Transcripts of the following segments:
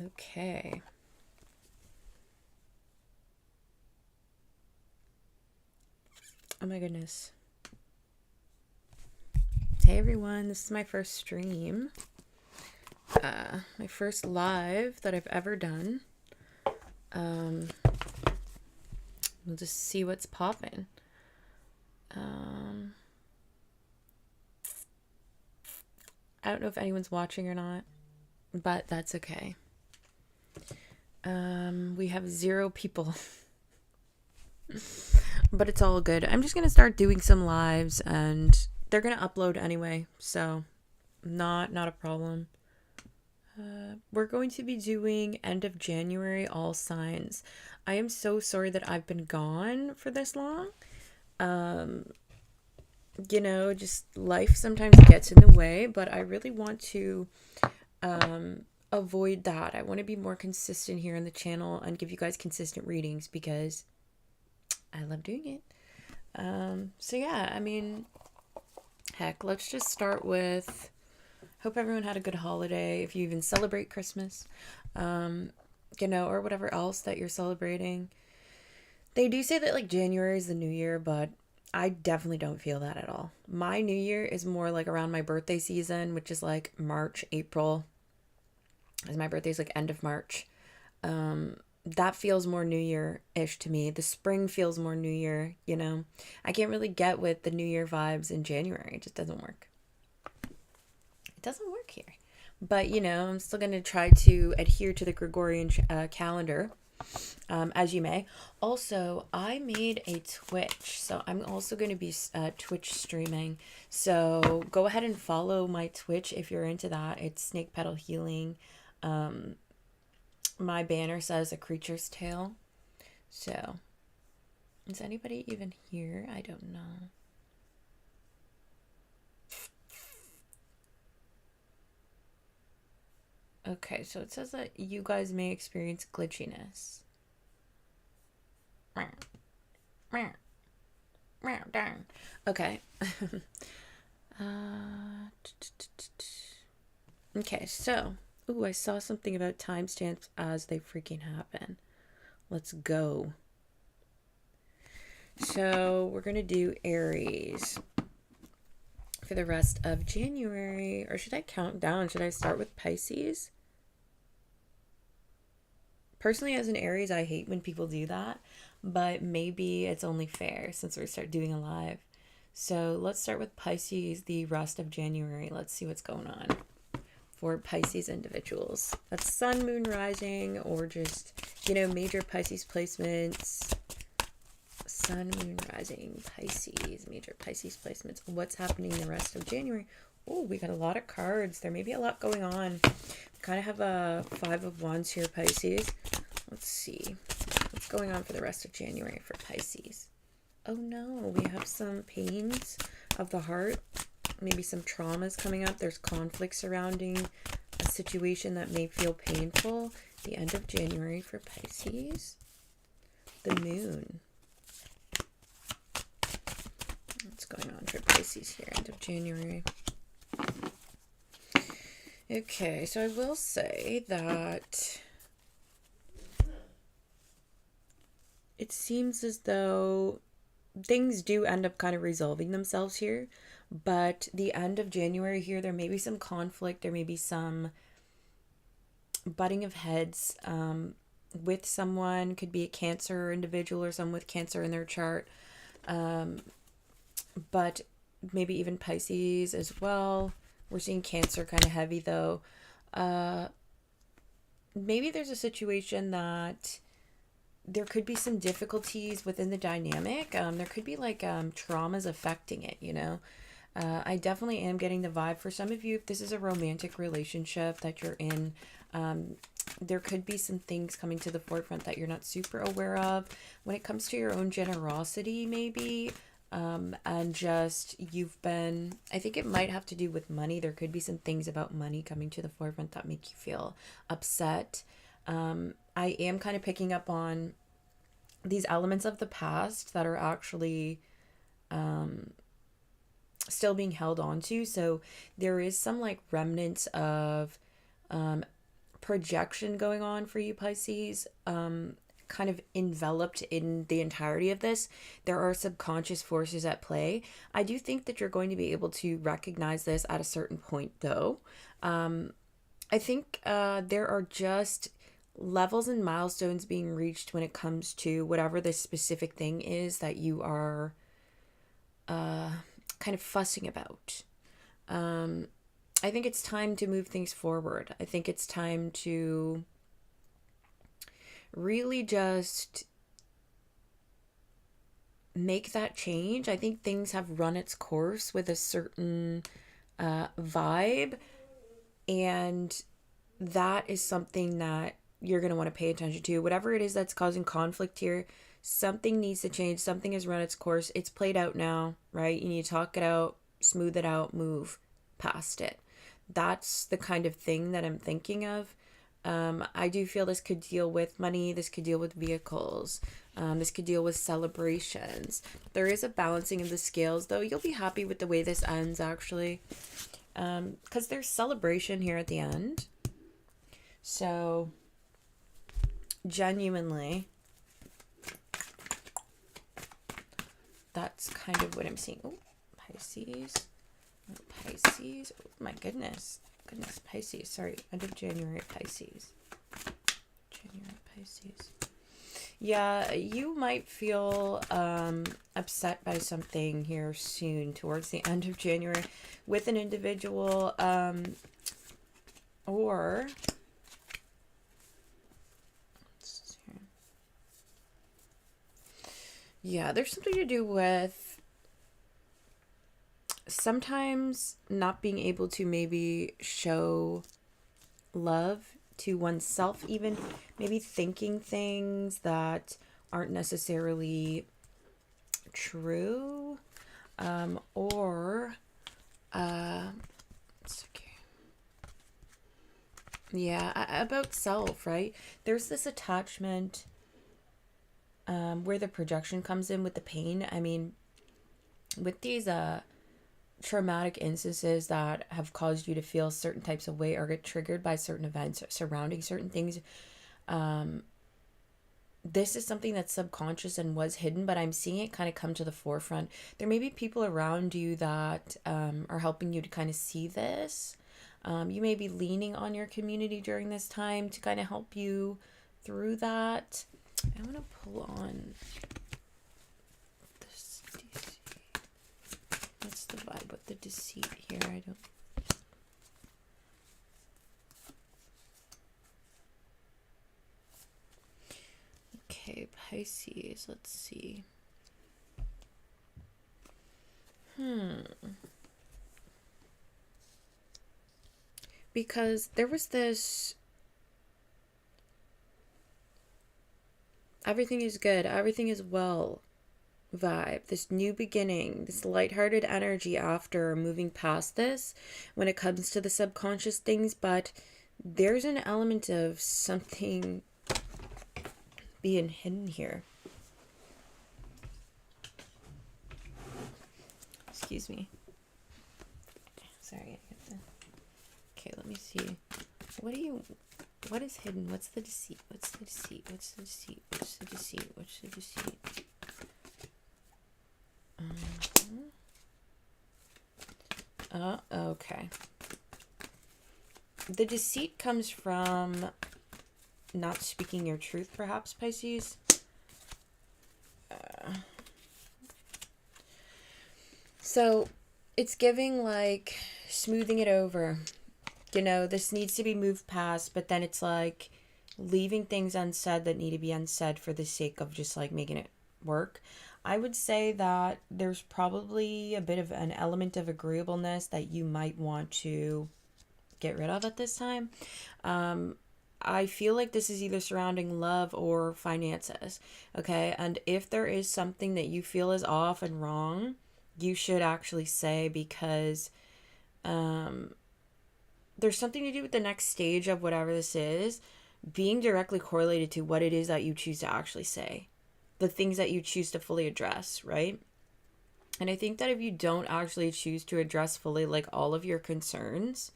Okay. Oh my goodness. Hey everyone, this is my first stream. My first live that I've ever done. We'll just see what's popping. I don't know if anyone's watching or not, but that's okay. We have 0 people. But it's all good. I'm just going to start doing some lives and they're going to upload anyway, so not a problem. We're going to be doing end of January all signs. I am so sorry that I've been gone for this long. Just life sometimes gets in the way, but I really want to avoid that. I want to be more consistent here on the channel and give you guys consistent readings because I love doing it. So yeah, I mean, heck, let's just start with hope everyone had a good holiday. If you even celebrate Christmas, or whatever else that you're celebrating. They do say that like January is the new year, but I definitely don't feel that at all. My new year is more like around my birthday season, which is like March, April. As my birthday's like end of March. That feels more New Year-ish to me. The spring feels more New Year, I can't really get with the New Year vibes in January. It just doesn't work. It doesn't work here. But, I'm still going to try to adhere to the Gregorian calendar, as you may. Also, I made a Twitch, so I'm also going to be Twitch streaming. So go ahead and follow my Twitch if you're into that. It's Snake Petal Healing. My banner says A Creature's Tale. So, is anybody even here? I don't know. Okay, so it says that you guys may experience glitchiness. Darn. Okay. Okay, so. Ooh, I saw something about timestamps as they freaking happen. Let's go. So we're going to do Aries for the rest of January. Or should I count down? Should I start with Pisces? Personally, as an Aries, I hate when people do that. But maybe it's only fair since we start doing a live. So let's start with Pisces the rest of January. Let's see what's going on for Pisces individuals. That's Sun, Moon, Rising, or just, major Pisces placements. Sun, Moon, Rising, Pisces, major Pisces placements. What's happening the rest of January? Oh, we got a lot of cards. There may be a lot going on. We kind of have a 5 of Wands here, Pisces. Let's see. What's going on for the rest of January for Pisces? Oh no, we have some pains of the heart. Maybe some traumas coming up. There's conflict surrounding a situation that may feel painful. The end of January for Pisces. The moon. What's going on for Pisces here, end of January? Okay, so I will say that it seems as though things do end up kind of resolving themselves here. But the end of January here, there may be some conflict. There may be some butting of heads with someone. Could be a Cancer individual or someone with Cancer in their chart. But maybe even Pisces as well. We're seeing Cancer kind of heavy though. Maybe there's a situation that there could be some difficulties within the dynamic. There could be like traumas affecting it, I definitely am getting the vibe for some of you. If this is a romantic relationship that you're in, there could be some things coming to the forefront that you're not super aware of when it comes to your own generosity, maybe. And just I think it might have to do with money. There could be some things about money coming to the forefront that make you feel upset. I am kind of picking up on these elements of the past that are actually still being held on to. So there is some like remnants of projection going on for you, Pisces, kind of enveloped in the entirety of this. There are subconscious forces at play. I do think that you're going to be able to recognize this at a certain point, though. I think there are just levels and milestones being reached when it comes to whatever this specific thing is that you are kind of fussing about. I think it's time to move things forward. I think it's time to really just make that change. I think things have run its course with a certain vibe, and that is something that you're going to want to pay attention to. Whatever it is that's causing conflict here, something needs to change. Something has run its course. It's played out now, right? You need to talk it out, smooth it out, move past it. That's the kind of thing that I'm thinking of. I do feel this could deal with money. This could deal with vehicles. This could deal with celebrations. There is a balancing of the scales, though. You'll be happy with the way this ends, actually. Because there's celebration here at the end. So, genuinely, that's kind of what I'm seeing. Oh, Pisces. Oh, Pisces. Oh, my goodness. Pisces. Sorry. End of January, Pisces. Yeah, you might feel upset by something here soon towards the end of January with an individual, or yeah, there's something to do with sometimes not being able to maybe show love to oneself, even maybe thinking things that aren't necessarily true, or it's okay. Yeah, about self, right? There's this attachment where the projection comes in with the pain. I mean, with these traumatic instances that have caused you to feel certain types of way or get triggered by certain events surrounding certain things, this is something that's subconscious and was hidden, but I'm seeing it kind of come to the forefront. There may be people around you that are helping you to kind of see this. You may be leaning on your community during this time to kind of help you through that. I'm going to pull on this DC. What's the vibe with the deceit here? I don't... Okay, Pisces. Let's see. Because there was this... everything is good, everything is well vibe, this new beginning, this lighthearted energy after moving past this when it comes to the subconscious things, but there's an element of something being hidden here. Excuse me. Sorry. Okay, let me see. What is hidden? What's the deceit? What's the deceit? What's the deceit? What's the deceit? What's the deceit? Okay. The deceit comes from not speaking your truth, perhaps, Pisces. So it's giving like smoothing it over. You know, this needs to be moved past, but then it's like leaving things unsaid that need to be unsaid for the sake of just like making it work. I would say that there's probably a bit of an element of agreeableness that you might want to get rid of at this time. I feel like this is either surrounding love or finances, okay? And if there is something that you feel is off and wrong, you should actually say, because there's something to do with the next stage of whatever this is being directly correlated to what it is that you choose to actually say, the things that you choose to fully address, right? And I think that if you don't actually choose to address fully like all of your concerns,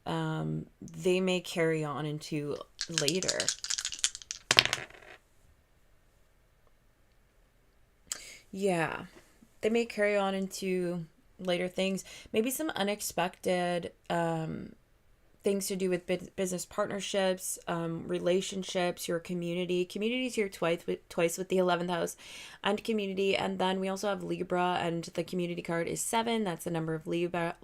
they may carry on into later. Yeah, they may carry on into later things. Maybe some unexpected things to do with business partnerships, relationships, your community. Community's here twice with the 11th house and community. And then we also have Libra, and the community card is 7. That's the number of Libra.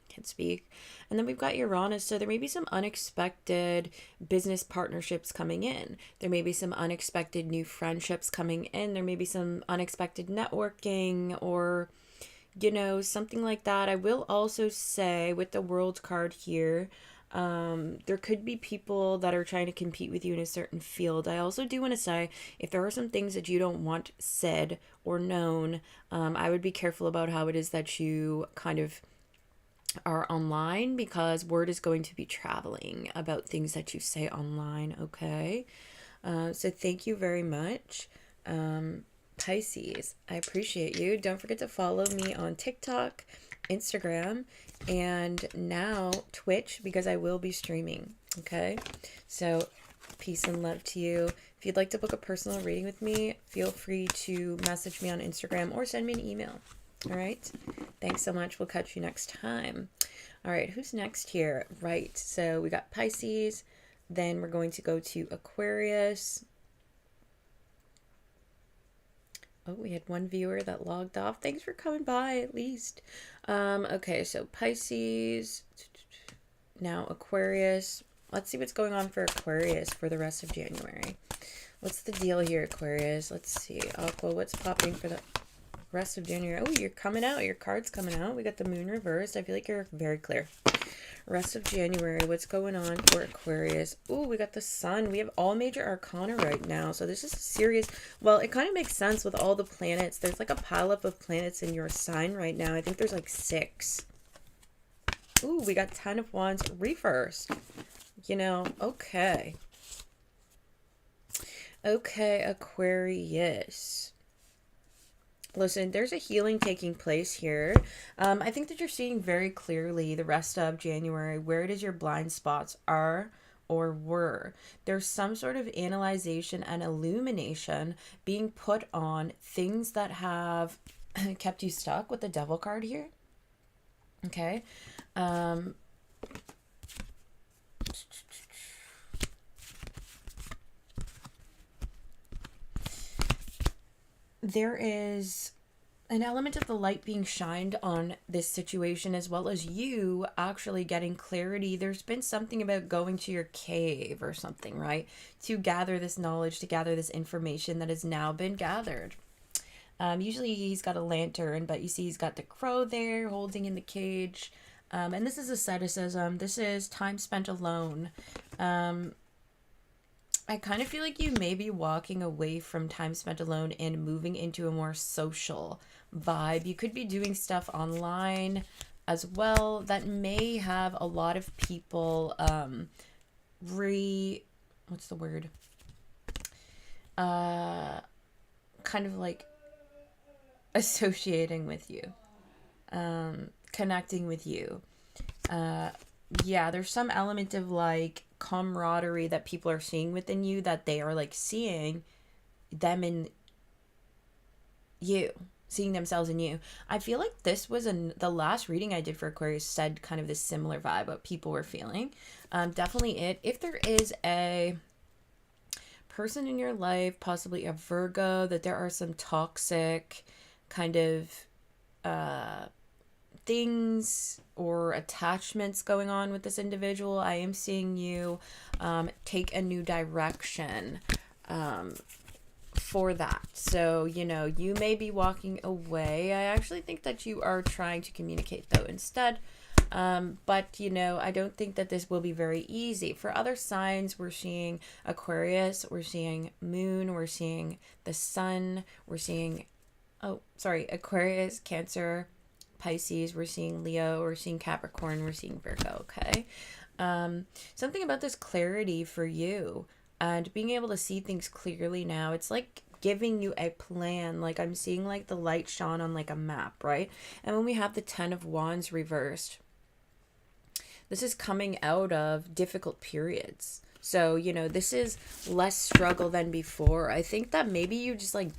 Can't speak. And then we've got Uranus. So there may be some unexpected business partnerships coming in. There may be some unexpected new friendships coming in. There may be some unexpected networking or, you know, something like that. I will also say with the World card here, there could be people that are trying to compete with you in a certain field. I also do want to say, if there are some things that you don't want said or known, I would be careful about how it is that you kind of are online, because word is going to be traveling about things that you say online, okay? So thank you very much. Pisces, I appreciate you. Don't forget to follow me on TikTok, Instagram, and now Twitch, because I will be streaming, okay? So peace and love to you. If you'd like to book a personal reading with me, feel free to message me on Instagram or send me an email. All right. Thanks so much. We'll catch you next time. All right. Who's next here? Right. So we got Pisces. Then we're going to go to Aquarius. Oh, we had one viewer that logged off. Thanks for coming by at least. Okay. So Pisces. Now Aquarius. Let's see what's going on for Aquarius for the rest of January. What's the deal here, Aquarius? Let's see. Aqua, what's popping for the rest of January? Oh, you're coming out. Your card's coming out. We got the moon reversed. I feel like you're very clear. Rest of January, what's going on for Aquarius? Oh, we got the sun. We have all major arcana right now. So this is serious. Well, it kind of makes sense with all the planets. There's like a pileup of planets in your sign right now. I think there's like 6. Ooh, we got 10 of Wands reversed. You know, okay. Okay, Aquarius. Listen, there's a healing taking place here. I think that you're seeing very clearly the rest of January where it is your blind spots are or were. There's some sort of analyzation and illumination being put on things that have kept you stuck with the Devil card here. Okay. There is an element of the light being shined on this situation, as well as you actually getting clarity. There's been something about going to your cave or something, right? To gather this knowledge, to gather this information that has now been gathered. Usually he's got a lantern, but you see he's got the crow there holding in the cage. And this is asceticism. This is time spent alone. I kind of feel like you may be walking away from time spent alone and moving into a more social vibe. You could be doing stuff online as well that may have a lot of people what's the word? Kind of like associating with you, connecting with you. Yeah, there's some element of like camaraderie that people are seeing within you, that they are like seeing them in you, seeing themselves in you. I feel like this was the last reading I did for Aquarius said kind of this similar vibe, what people were feeling. Definitely it. If there is a person in your life, possibly a Virgo, that there are some toxic kind of things or attachments going on with this individual, I am seeing you take a new direction for that. So, you know, you may be walking away. I actually think that you are trying to communicate though instead. But, you know, I don't think that this will be very easy. For other signs, we're seeing Aquarius, we're seeing Moon, we're seeing the Sun, we're seeing, Aquarius, Cancer, Pisces, we're seeing Leo, we're seeing Capricorn, we're seeing Virgo, okay? Something about this clarity for you and being able to see things clearly now, it's like giving you a plan. Like I'm seeing like the light shone on like a map, right? And when we have the 10 of Wands reversed, This is coming out of difficult periods. So, you know, this is less struggle than before. I think that maybe you just like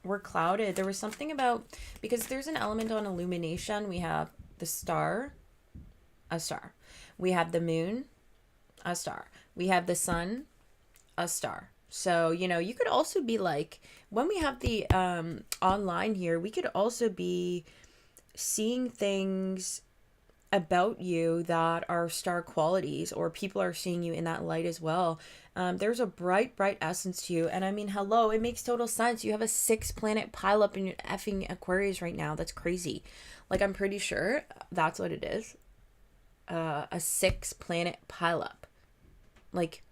were clouded. There was something about, because there's an element on illumination. We have the star, a star. We have the moon, a star. We have the sun, a star. So, you know, you could also be like, when we have the online here, we could also be seeing things about you that are star qualities, or people are seeing you in that light as well. There's a bright, bright essence to you. And I mean, hello, it makes total sense. You have a 6-planet pileup in your effing Aquarius right now. That's crazy. Like, I'm pretty sure that's what it is. A 6-planet pileup. Like,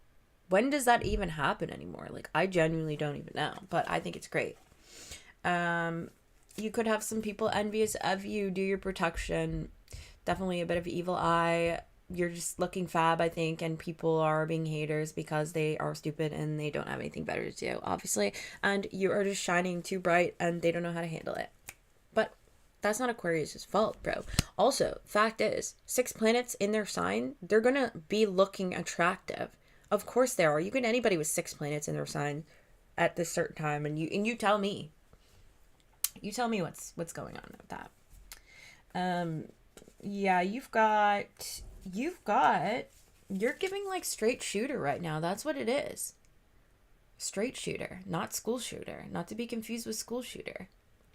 when does that even happen anymore? Like, I genuinely don't even know, but I think it's great. You could have some people envious of you, do your protection. Definitely a bit of evil eye. You're just looking fab, I think, and people are being haters because they are stupid and they don't have anything better to do, obviously. And you are just shining too bright and they don't know how to handle it. But that's not Aquarius' fault, bro. Also, fact is, 6 planets in their sign, they're gonna be looking attractive. Of course they are. You get anybody with 6 planets in their sign at this certain time, and you tell me. You tell me what's going on with that. Yeah, you're giving like straight shooter right now. That's what it is. Straight shooter, not school shooter. Not to be confused with school shooter,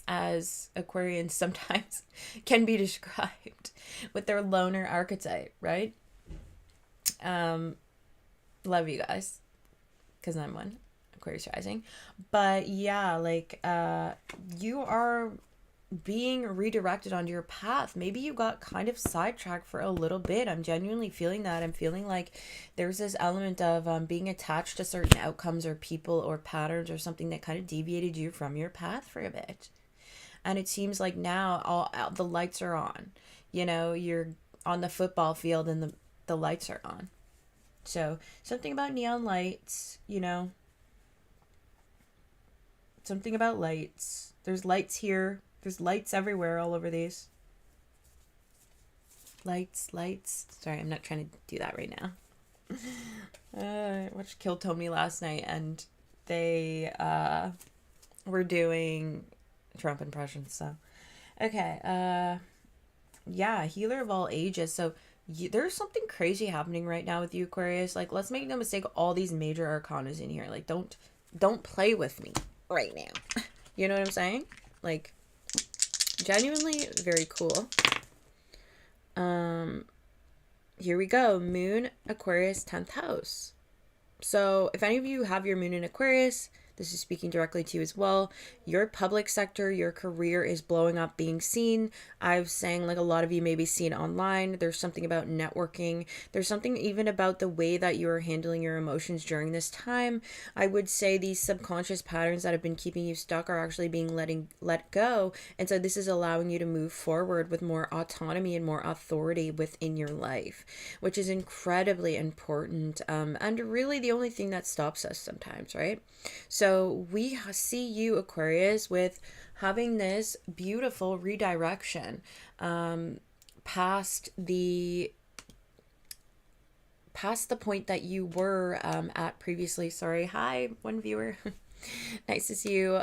as Aquarians sometimes can be described with their loner archetype, right? Love you guys, because I'm one, Aquarius rising. But yeah, like, you are being redirected onto your path. Maybe you got kind of sidetracked for a little bit. I'm genuinely feeling that. I'm feeling like there's this element of being attached to certain outcomes or people or patterns or something that kind of deviated you from your path for a bit. And it seems like now all the lights are on. You know, you're on the football field and the lights are on. So something about neon lights, you know, something about lights. There's lights here. There's lights everywhere, all over these. Lights. Sorry, I'm not trying to do that right now. I watched 𝔓𝔢𝔞𝔨 last night, and they were doing Trump impressions. So, okay. Yeah, healer of all ages. So there's something crazy happening right now with you, Aquarius. Like, let's make no mistake, all these major arcanas in here. Like, don't play with me right now. You know what I'm saying? Like, genuinely very cool. Here we go. Moon, Aquarius, 10th house. So if any of you have your moon in Aquarius, this is speaking directly to you as well. Your public sector, your career is blowing up, being seen. I was saying, like, a lot of you may be seen online. There's something about networking. There's something even about the way that you are handling your emotions during this time. I would say these subconscious patterns that have been keeping you stuck are actually being let go. And so this is allowing you to move forward with more autonomy and more authority within your life, which is incredibly important. And really the only thing that stops us sometimes, right? So we see you, Aquarius, with having this beautiful redirection past the point that you were at previously. Sorry. Hi, one viewer. Nice to see you.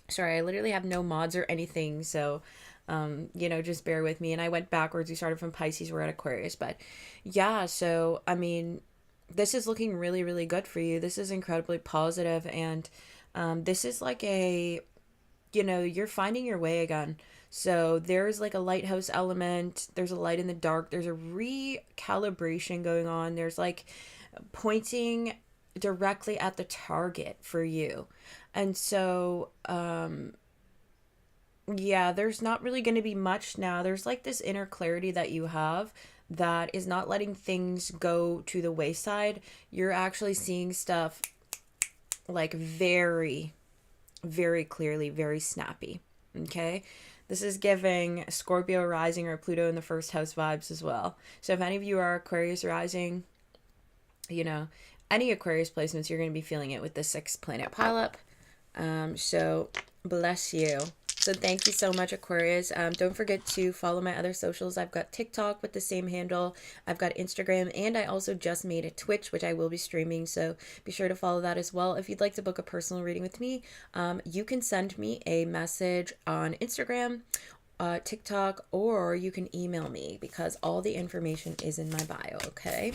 Sorry, I literally have no mods or anything, so you know, just bear with me. And I went backwards. We started from Pisces, we're at Aquarius. But yeah, so I mean, this is looking really, really good for you. This is incredibly positive, and this is like a, you know, you're finding your way again. So there's like a lighthouse element. There's a light in the dark. There's a recalibration going on. There's like pointing directly at the target for you. And so, yeah, there's not really going to be much now. There's like this inner clarity that you have that is not letting things go to the wayside. You're actually seeing stuff like very, very clearly, very snappy. Okay? This is giving Scorpio rising or Pluto in the first house vibes as well. So if any of you are Aquarius rising, you know, any Aquarius placements, you're going to be feeling it with the 6 planet pileup. So bless you. So thank you so much, Aquarius. Don't forget to follow my other socials. I've got TikTok with the same handle. I've got Instagram, and I also just made a Twitch, which I will be streaming. So be sure to follow that as well. If you'd like to book a personal reading with me, you can send me a message on Instagram, TikTok, or you can email me because all the information is in my bio. Okay.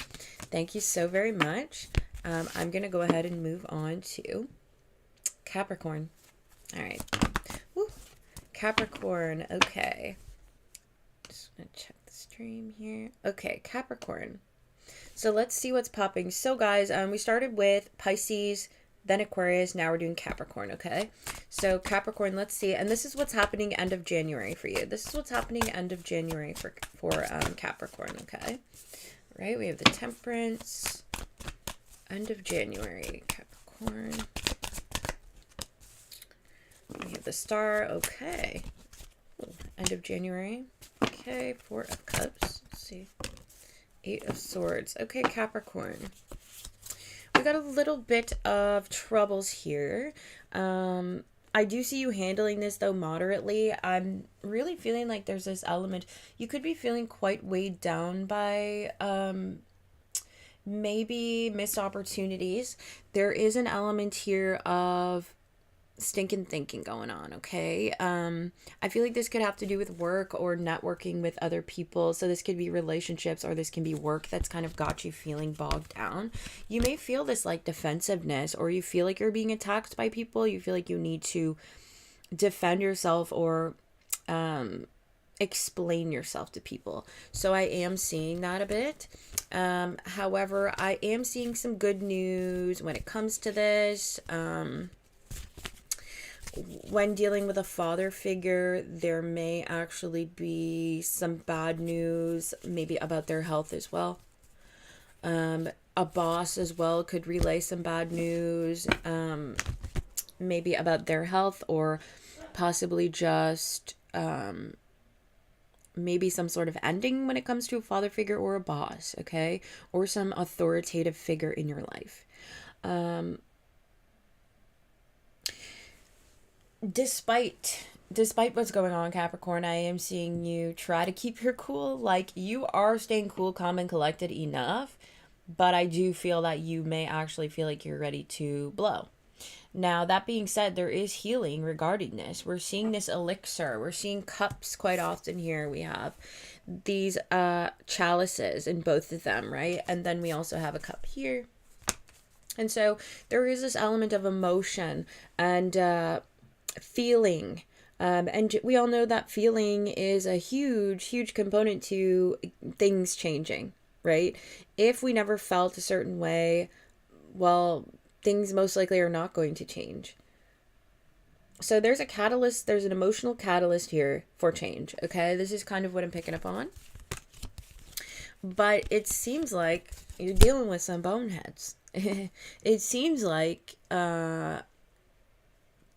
Thank you so very much. I'm going to go ahead and move on to Capricorn. All right. Woo. Capricorn. Okay. Just going to check the stream here. Okay. Capricorn. So let's see what's popping. So guys, we started with Pisces, then Aquarius. Now we're doing Capricorn. Okay. So Capricorn, let's see. And this is what's happening end of January for you. This is what's happening end of January for Capricorn. Okay. Right. We have the Temperance. End of January, Capricorn. We have the Star. Okay. End of January. Okay. Four of Cups. Let's see. Eight of Swords. Okay, Capricorn. We got a little bit of troubles here. I do see you handling this, though, moderately. I'm really feeling like there's this element. You could be feeling quite weighed down by maybe missed opportunities. There is an element here of stinking thinking going on, okay? I feel like this could have to do with work or networking with other people. So this could be relationships, or this can be work that's kind of got you feeling bogged down. You may feel this like defensiveness, or you feel like you're being attacked by people. You feel like you need to defend yourself or explain yourself to people. So I am seeing that a bit. However, I am seeing some good news when it comes to this. When dealing with a father figure, there may actually be some bad news, maybe about their health as well. A boss as well could relay some bad news, maybe about their health, or possibly just maybe some sort of ending when it comes to a father figure or a boss, okay? Or some authoritative figure in your life. Despite what's going on, Capricorn, I am seeing you try to keep your cool. Like, you are staying cool, calm, and collected enough, but I do feel that you may actually feel like you're ready to blow. Now, that being said, there is healing regarding this. We're seeing this elixir. We're seeing cups quite often here. We have these chalices in both of them, right? And then we also have a cup here. And so there is this element of emotion and feeling. And we all know that feeling is a huge component to things changing, right? If we never felt a certain way, well, things most likely are not going to change. So there's a catalyst, there's an emotional catalyst here for change, okay? This is kind of what I'm picking up on. But it seems like you're dealing with some boneheads. It seems like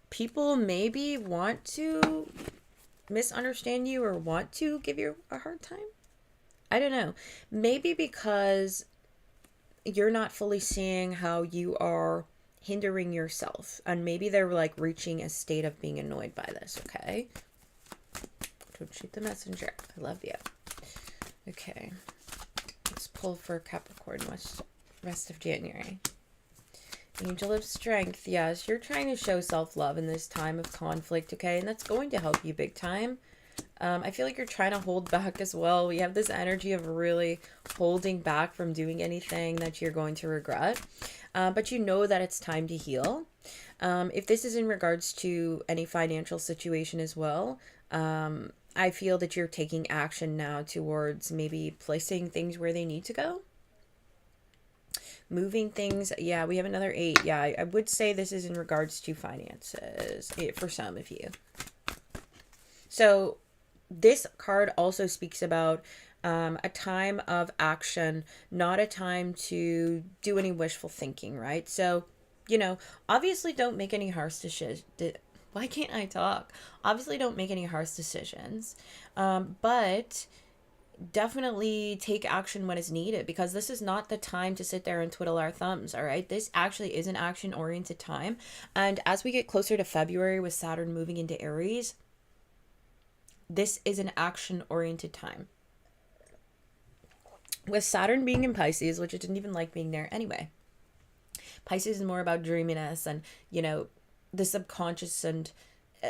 people maybe want to misunderstand you or want to give you a hard time. I don't know. Maybe because you're not fully seeing how you are hindering yourself. And maybe they're like reaching a state of being annoyed by this, okay? Don't shoot the messenger. I love you. Okay. Let's pull for Capricorn rest of January. Angel of Strength. Yes, you're trying to show self-love in this time of conflict, okay? And that's going to help you big time. I feel like you're trying to hold back as well. We have this energy of really holding back from doing anything that you're going to regret. But you know that it's time to heal. If this is in regards to any financial situation as well, I feel that you're taking action now towards maybe placing things where they need to go. Moving things. Yeah, we have another 8. Yeah, I would say this is in regards to finances for some of you. So this card also speaks about a time of action, not a time to do any wishful thinking, right? So, you know, obviously don't make any harsh decisions. Why can't I talk? Obviously don't make any harsh decisions, but definitely take action when it's needed, because this is not the time to sit there and twiddle our thumbs. All right, this actually is an action oriented time, and as we get closer to February with Saturn moving into Aries, this is an action-oriented time. With Saturn being in Pisces, which it didn't even like being there anyway. Pisces is more about dreaminess and, you know, the subconscious and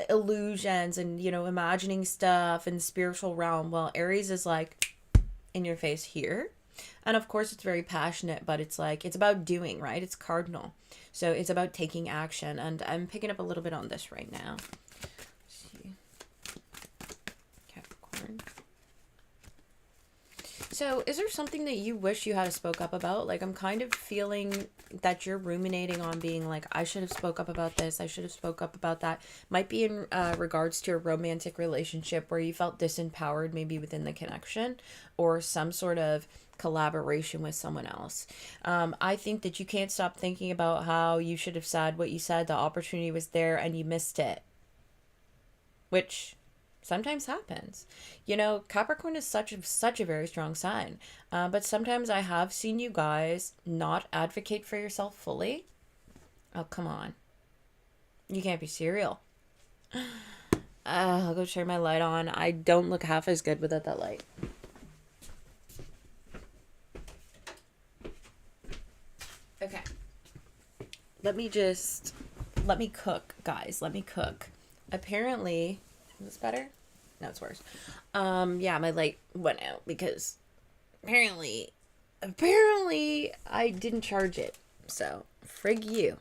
illusions and, you know, imagining stuff and spiritual realm. While Aries is like in your face here. And of course, it's very passionate, but it's like, it's about doing, right? It's cardinal. So it's about taking action. And I'm picking up a little bit on this right now. Let's see. Capricorn. So is there something that you wish you had spoke up about? Like, I'm kind of feeling that you're ruminating on being like, I should have spoke up about this. I should have spoke up about that. Might be in regards to a romantic relationship where you felt disempowered maybe within the connection or some sort of collaboration with someone else. I think that you can't stop thinking about how you should have said what you said. The opportunity was there and you missed it. Which sometimes happens. You know, Capricorn is such a very strong sign. But sometimes I have seen you guys not advocate for yourself fully. Oh, come on. You can't be serial. I'll go turn my light on. I don't look half as good without that light. Okay. Let me cook, guys. Let me cook. Apparently, is this better? No, it's worse. Yeah, my light went out because apparently I didn't charge it. So, frig you.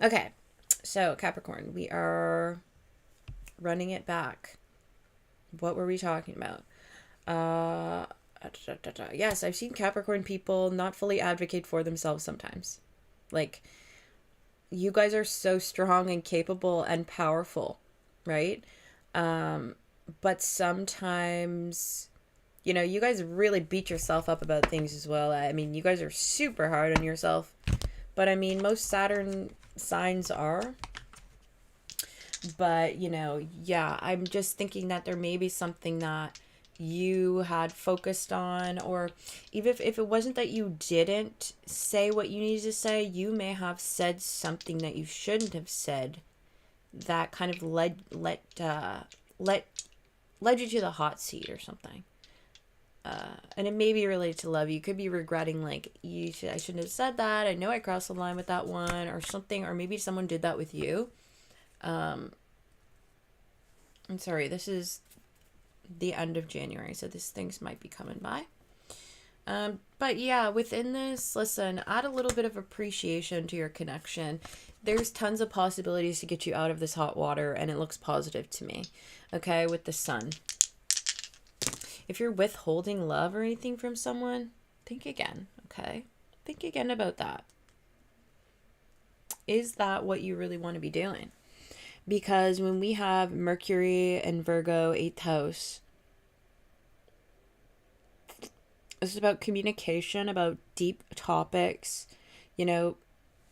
Okay. So, Capricorn, we are running it back. What were we talking about? Yes, I've seen Capricorn people not fully advocate for themselves sometimes. Like, you guys are so strong and capable and powerful, right? But sometimes, you know, you guys really beat yourself up about things as well. I mean, you guys are super hard on yourself. But I mean, most Saturn signs are. But, you know, yeah, I'm just thinking that there may be something that you had focused on, or even if it wasn't that you didn't say what you needed to say, you may have said something that you shouldn't have said that kind of led you to the hot seat or something. And it may be related to love. You could be regretting, like, I shouldn't have said that. I know I crossed the line with that one or something, or maybe someone did that with you. I'm sorry, this is the end of January, so these things might be coming by. But yeah, within this, listen, add a little bit of appreciation to your connection. There's tons of possibilities to get you out of this hot water, and it looks positive to me. Okay, with the sun. If you're withholding love or anything from someone, think again, okay? Think again about that. Is that what you really want to be doing? Because when we have Mercury and Virgo, 8th house, this is about communication, about deep topics, you know,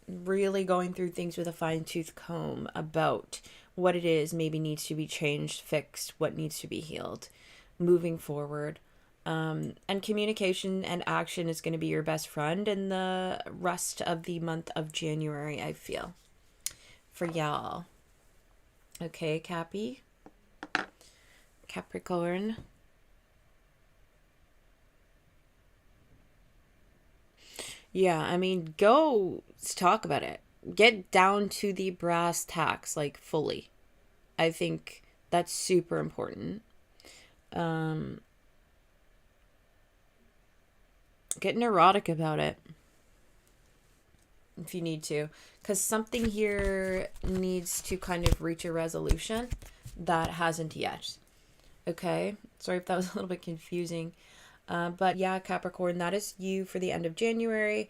really going through things with a fine-tooth comb about what it is maybe needs to be changed, fixed, what needs to be healed, moving forward. And communication and action is going to be your best friend in the rest of the month of January, I feel, for y'all. Okay, Capricorn. Yeah, I mean, go talk about it. Get down to the brass tacks, like, fully. I think that's super important. Get neurotic about it if you need to, because something here needs to kind of reach a resolution that hasn't yet. Okay, sorry if that was a little bit confusing, but yeah, Capricorn, that is you for the end of January.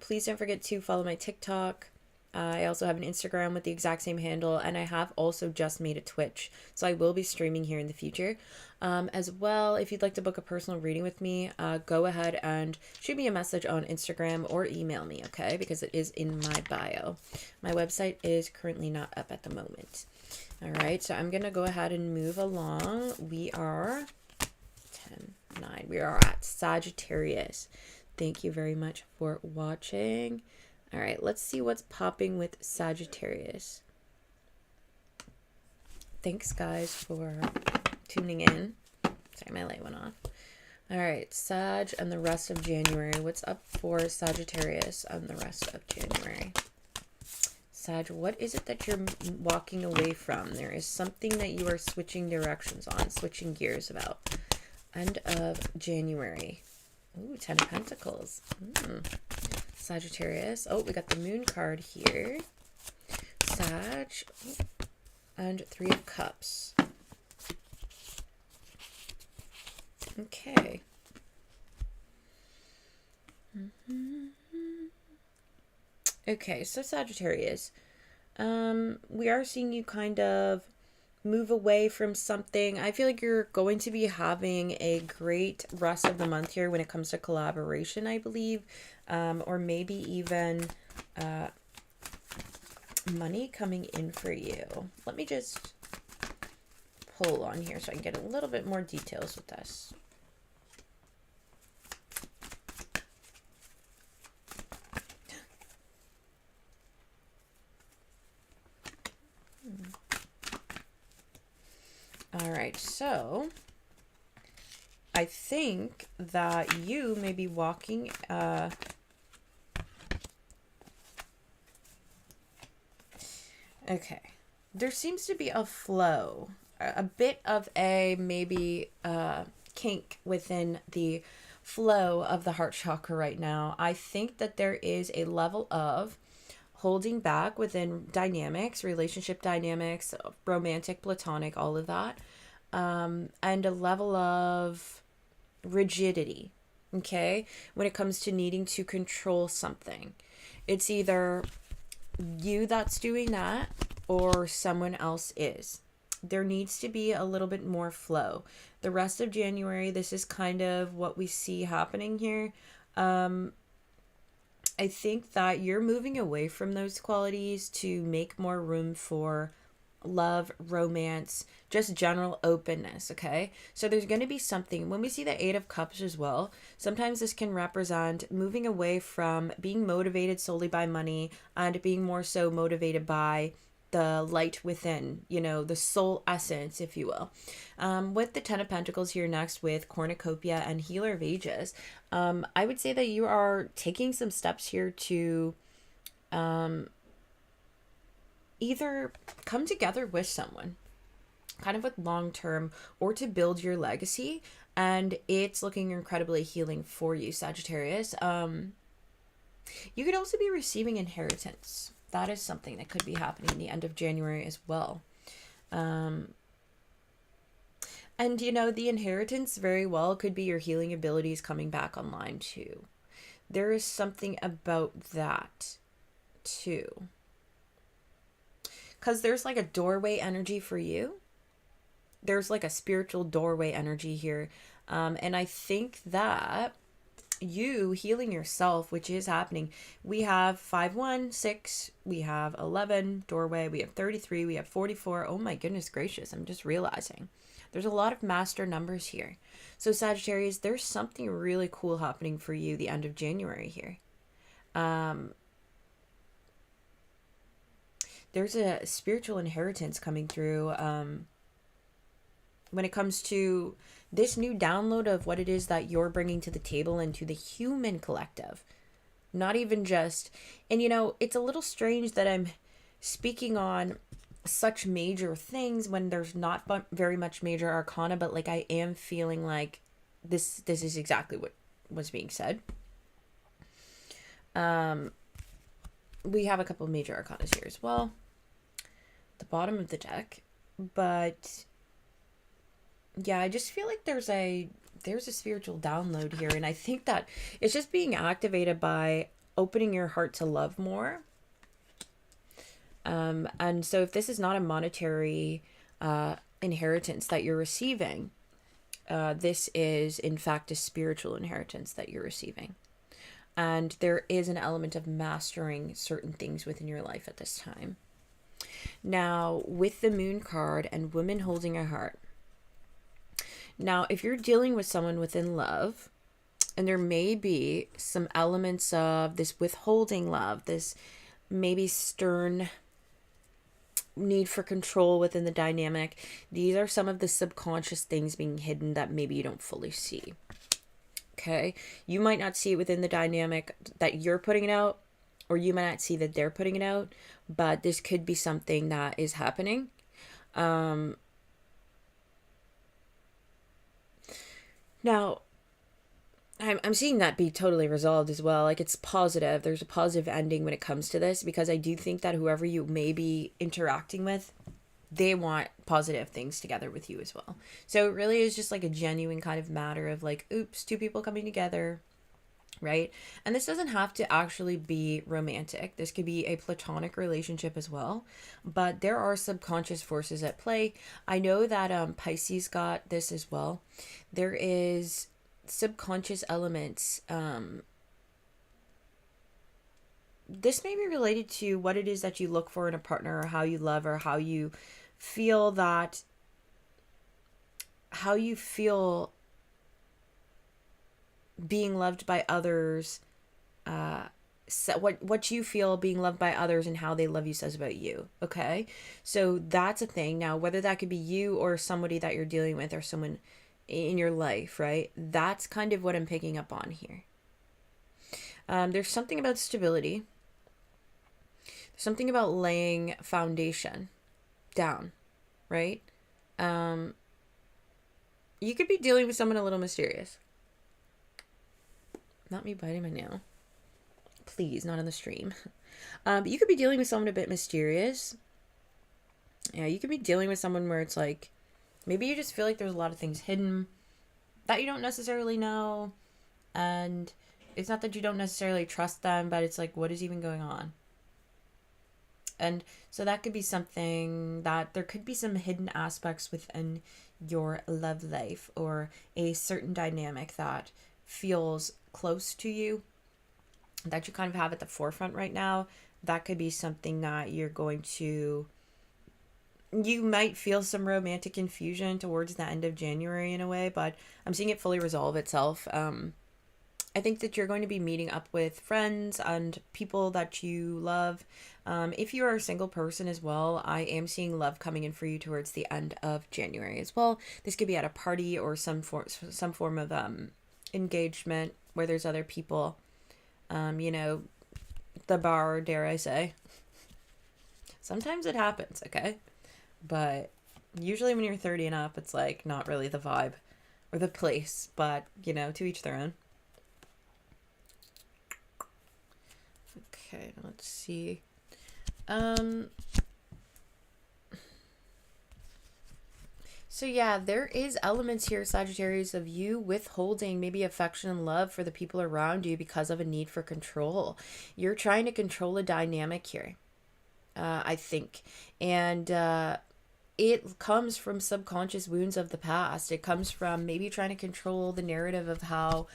Please don't forget to follow my TikTok. I also have an Instagram with the exact same handle, and I have also just made a Twitch, so I will be streaming here in the future. As well, if you'd like to book a personal reading with me, go ahead and shoot me a message on Instagram or email me, okay? Because it is in my bio. My website is currently not up at the moment. All right, so I'm going to go ahead and move along. We are 10:09. We are at Sagittarius. Thank you very much for watching. All right, let's see what's popping with Sagittarius. Thanks, guys, for tuning in. Sorry, my light went off. All right, Sag and the rest of January. What's up for Sagittarius and the rest of January? Sag, what is it that you're walking away from? There is something that you are switching directions on, switching gears about. End of January. Ooh, 10 of Pentacles. Sagittarius. Oh, we got the Moon card here. Sag. And 3 of Cups. Okay. Okay, so Sagittarius. We are seeing you kind of move away from something. I feel like you're going to be having a great rest of the month here when it comes to collaboration, I believe. Or maybe even money coming in for you. Let me just pull on here so I can get a little bit more details with this. All right, so I think that you may be walking okay. There seems to be a flow, a bit of a maybe kink within the flow of the heart chakra right now. I think that there is a level of holding back within dynamics, relationship dynamics, romantic, platonic, all of that, and a level of rigidity, okay, when it comes to needing to control something. It's either you that's doing that or someone else is. There needs to be a little bit more flow. The rest of January, this is kind of what we see happening here. I think that you're moving away from those qualities to make more room for love, romance, just general openness, okay? So there's going to be something, when we see the 8 of Cups as well, sometimes this can represent moving away from being motivated solely by money and being more so motivated by the light within, you know, the soul essence, if you will. With the 10 of Pentacles here next with cornucopia and healer of ages, I would say that you are taking some steps here to either come together with someone, kind of with long-term, or to build your legacy, and it's looking incredibly healing for you, Sagittarius. You could also be receiving inheritance. That is something that could be happening in the end of January as well. And, you know, the inheritance very well could be your healing abilities coming back online too. There is something about that too. Because there's like a doorway energy for you. There's like a spiritual doorway energy here. And I think that you healing yourself, which is happening. We have 5, 1, 6, we have 11, doorway, we have 33, we have 44. Oh my goodness gracious, I'm just realizing there's a lot of master numbers here. So Sagittarius, there's something really cool happening for you the end of January here. There's a spiritual inheritance coming through when it comes to this new download of what it is that you're bringing to the table and to the human collective. Not even just, and you know, it's a little strange that I'm speaking on such major things when there's not very much major arcana, but like I am feeling like this is exactly what was being said. We have a couple of major arcanas here as well, the bottom of the deck, but yeah, I just feel like there's a spiritual download here, and I think that it's just being activated by opening your heart to love more. And so if this is not a monetary inheritance that you're receiving, this is in fact a spiritual inheritance that you're receiving. And there is an element of mastering certain things within your life at this time. Now, with the Moon card and women holding a heart. Now, if you're dealing with someone within love, and there may be some elements of this withholding love, this maybe stern need for control within the dynamic. These are some of the subconscious things being hidden that maybe you don't fully see. Okay, you might not see it within the dynamic that you're putting it out, or you might not see that they're putting it out, but this could be something that is happening. Now, I'm seeing that be totally resolved as well. Like, it's positive. There's a positive ending when it comes to this, because I do think that whoever you may be interacting with, they want positive things together with you as well. So it really is just like a genuine kind of matter of like, oops, two people coming together, right? And this doesn't have to actually be romantic. This could be a platonic relationship as well. But there are subconscious forces at play. I know that Pisces got this as well. There is subconscious elements. This may be related to what it is that you look for in a partner, or how you love, or how you feel being loved by others, so what you feel being loved by others and how they love you says about you. Okay, so that's a thing. Now, whether that could be you or somebody that you're dealing with, or someone in your life, right? That's kind of what I'm picking up on here. There's something about stability. There's something about laying foundation down, right? You could be dealing with someone a little mysterious. Not me biting my nail. Please, not on the stream. But you could be dealing with someone a bit mysterious. Yeah, you could be dealing with someone where it's like, maybe you just feel like there's a lot of things hidden that you don't necessarily know. And it's not that you don't necessarily trust them, but it's like, what is even going on? And so that could be something that there could be some hidden aspects within your love life, or a certain dynamic that feels close to you, that you kind of have at the forefront right now. That could be something that you might feel some romantic confusion towards the end of January in a way, but I'm seeing it fully resolve itself. I think that you're going to be meeting up with friends and people that you love. If you are a single person as well, I am seeing love coming in for you towards the end of January as well. This could be at a party or some form of engagement where there's other people. The bar, dare I say. Sometimes it happens, okay? But usually when you're 30 and up, it's like not really the vibe or the place, but to each their own. Okay, let's see. So yeah, there is elements here, Sagittarius, of you withholding maybe affection and love for the people around you because of a need for control. You're trying to control a dynamic here, I think. And it comes from subconscious wounds of the past. It comes from maybe trying to control the narrative of how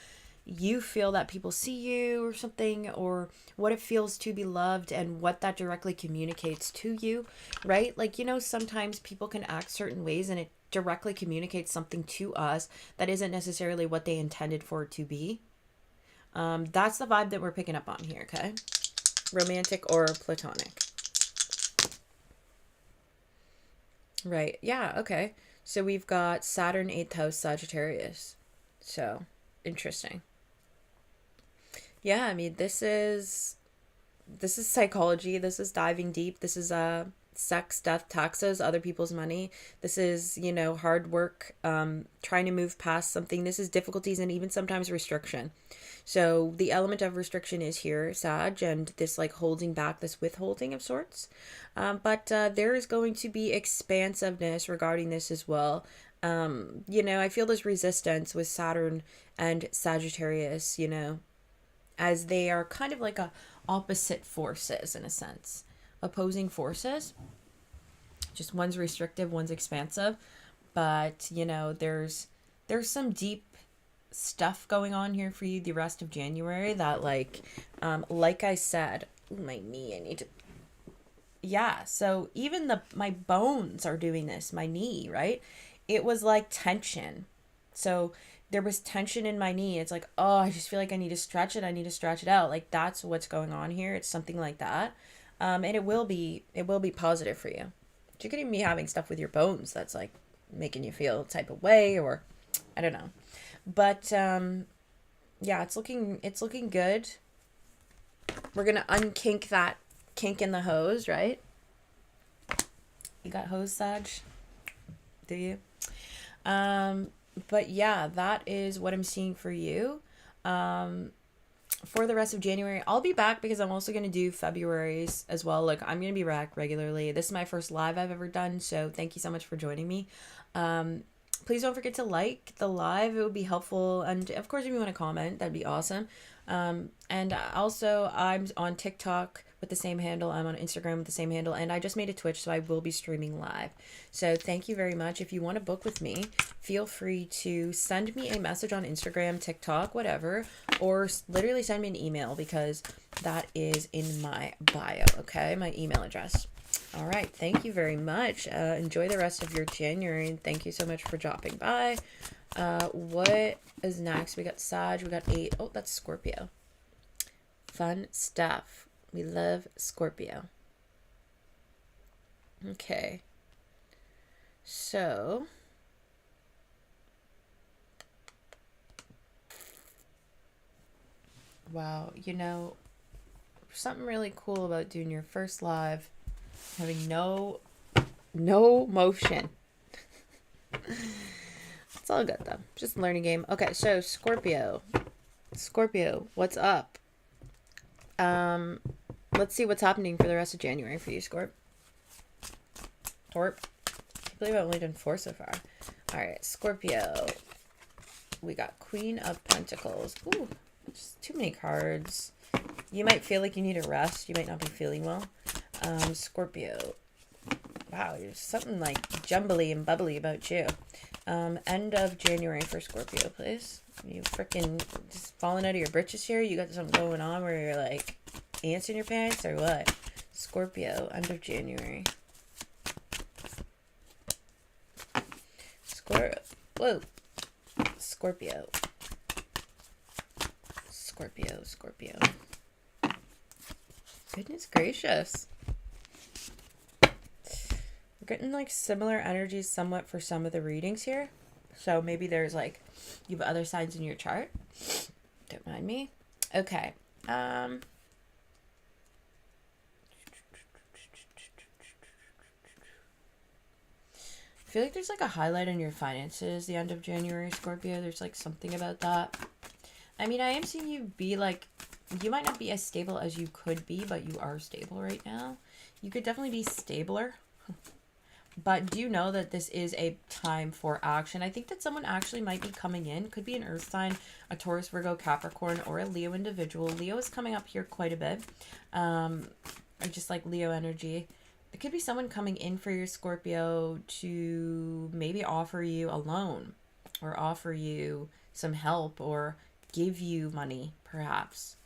you feel that people see you or something, or what it feels to be loved and what that directly communicates to you, right? Like, sometimes people can act certain ways and it directly communicates something to us that isn't necessarily what they intended for it to be. That's the vibe that we're picking up on here, okay? Romantic or platonic. Right, yeah, okay. So we've got Saturn 8th house Sagittarius. So, interesting. Yeah, I mean, this is psychology. This is diving deep. This is sex, death, taxes, other people's money. This is, hard work, trying to move past something. This is difficulties and even sometimes restriction. So the element of restriction is here, Sag, and this like holding back, this withholding of sorts. But there is going to be expansiveness regarding this as well. I feel this resistance with Saturn and Sagittarius, as they are kind of like opposite forces in a sense, opposing forces. Just one's restrictive, one's expansive, but there's some deep stuff going on here for you the rest of January that like I said, my knee, I need to. Yeah, so even my bones are doing this, my knee, right? It was like tension. So there was tension in my knee. It's like, oh, I just feel like I need to stretch it. I need to stretch it out. Like that's what's going on here. It's something like that. And it will be positive for you. You could even be having stuff with your bones that's like making you feel a type of way, or I don't know. But yeah, it's looking good. We're gonna unkink that kink in the hose, right? You got hose, Sag? Do you? But yeah, that is what I'm seeing for you. For the rest of January, I'll be back because I'm also going to do February's as well. Like, I'm going to be back regularly. This is my first live I've ever done, so thank you so much for joining me. Please don't forget to like the live. It would be helpful. And of course, if you want to comment, that'd be awesome. And also, I'm on TikTok with the same handle. I'm on Instagram with the same handle. And I just made a Twitch, so I will be streaming live. So thank you very much. If you want to book with me, feel free to send me a message on Instagram, TikTok, whatever. Or literally send me an email because that is in my bio, okay? My email address. All right. Thank you very much. Enjoy the rest of your January. And thank you so much for dropping by. What is next? We got Sag. We got 8. Oh, that's Scorpio. Fun stuff. We love Scorpio. Okay. So. Wow. You know, something really cool about doing your first live, having no motion. It's all good though. Just a learning game. Okay, so Scorpio, what's up? Let's see what's happening for the rest of January for you, Torp. I believe I've only done 4 so far. All right, Scorpio. We got Queen of Pentacles. Ooh, just too many cards. You might feel like you need a rest. You might not be feeling well. Scorpio. Wow, there's something like jumbly and bubbly about you. End of January for Scorpio, please. You freaking just falling out of your britches here? You got something going on where you're like ants in your pants or what? Scorpio, end of January. Whoa. Scorpio. Goodness gracious. We're getting like similar energies somewhat for some of the readings here. So maybe there's like, you have other signs in your chart. Don't mind me. Okay. I feel like there's like a highlight in your finances the end of January, Scorpio. There's like something about that. I mean, I am seeing you be like, you might not be as stable as you could be, but you are stable right now. You could definitely be stabler. But do you know that this is a time for action? I think that someone actually might be coming in. Could be an earth sign, a Taurus, Virgo, Capricorn, or a Leo individual. Leo is coming up here quite a bit. Or just like Leo energy. It could be someone coming in for your Scorpio to maybe offer you a loan or offer you some help or give you money, perhaps.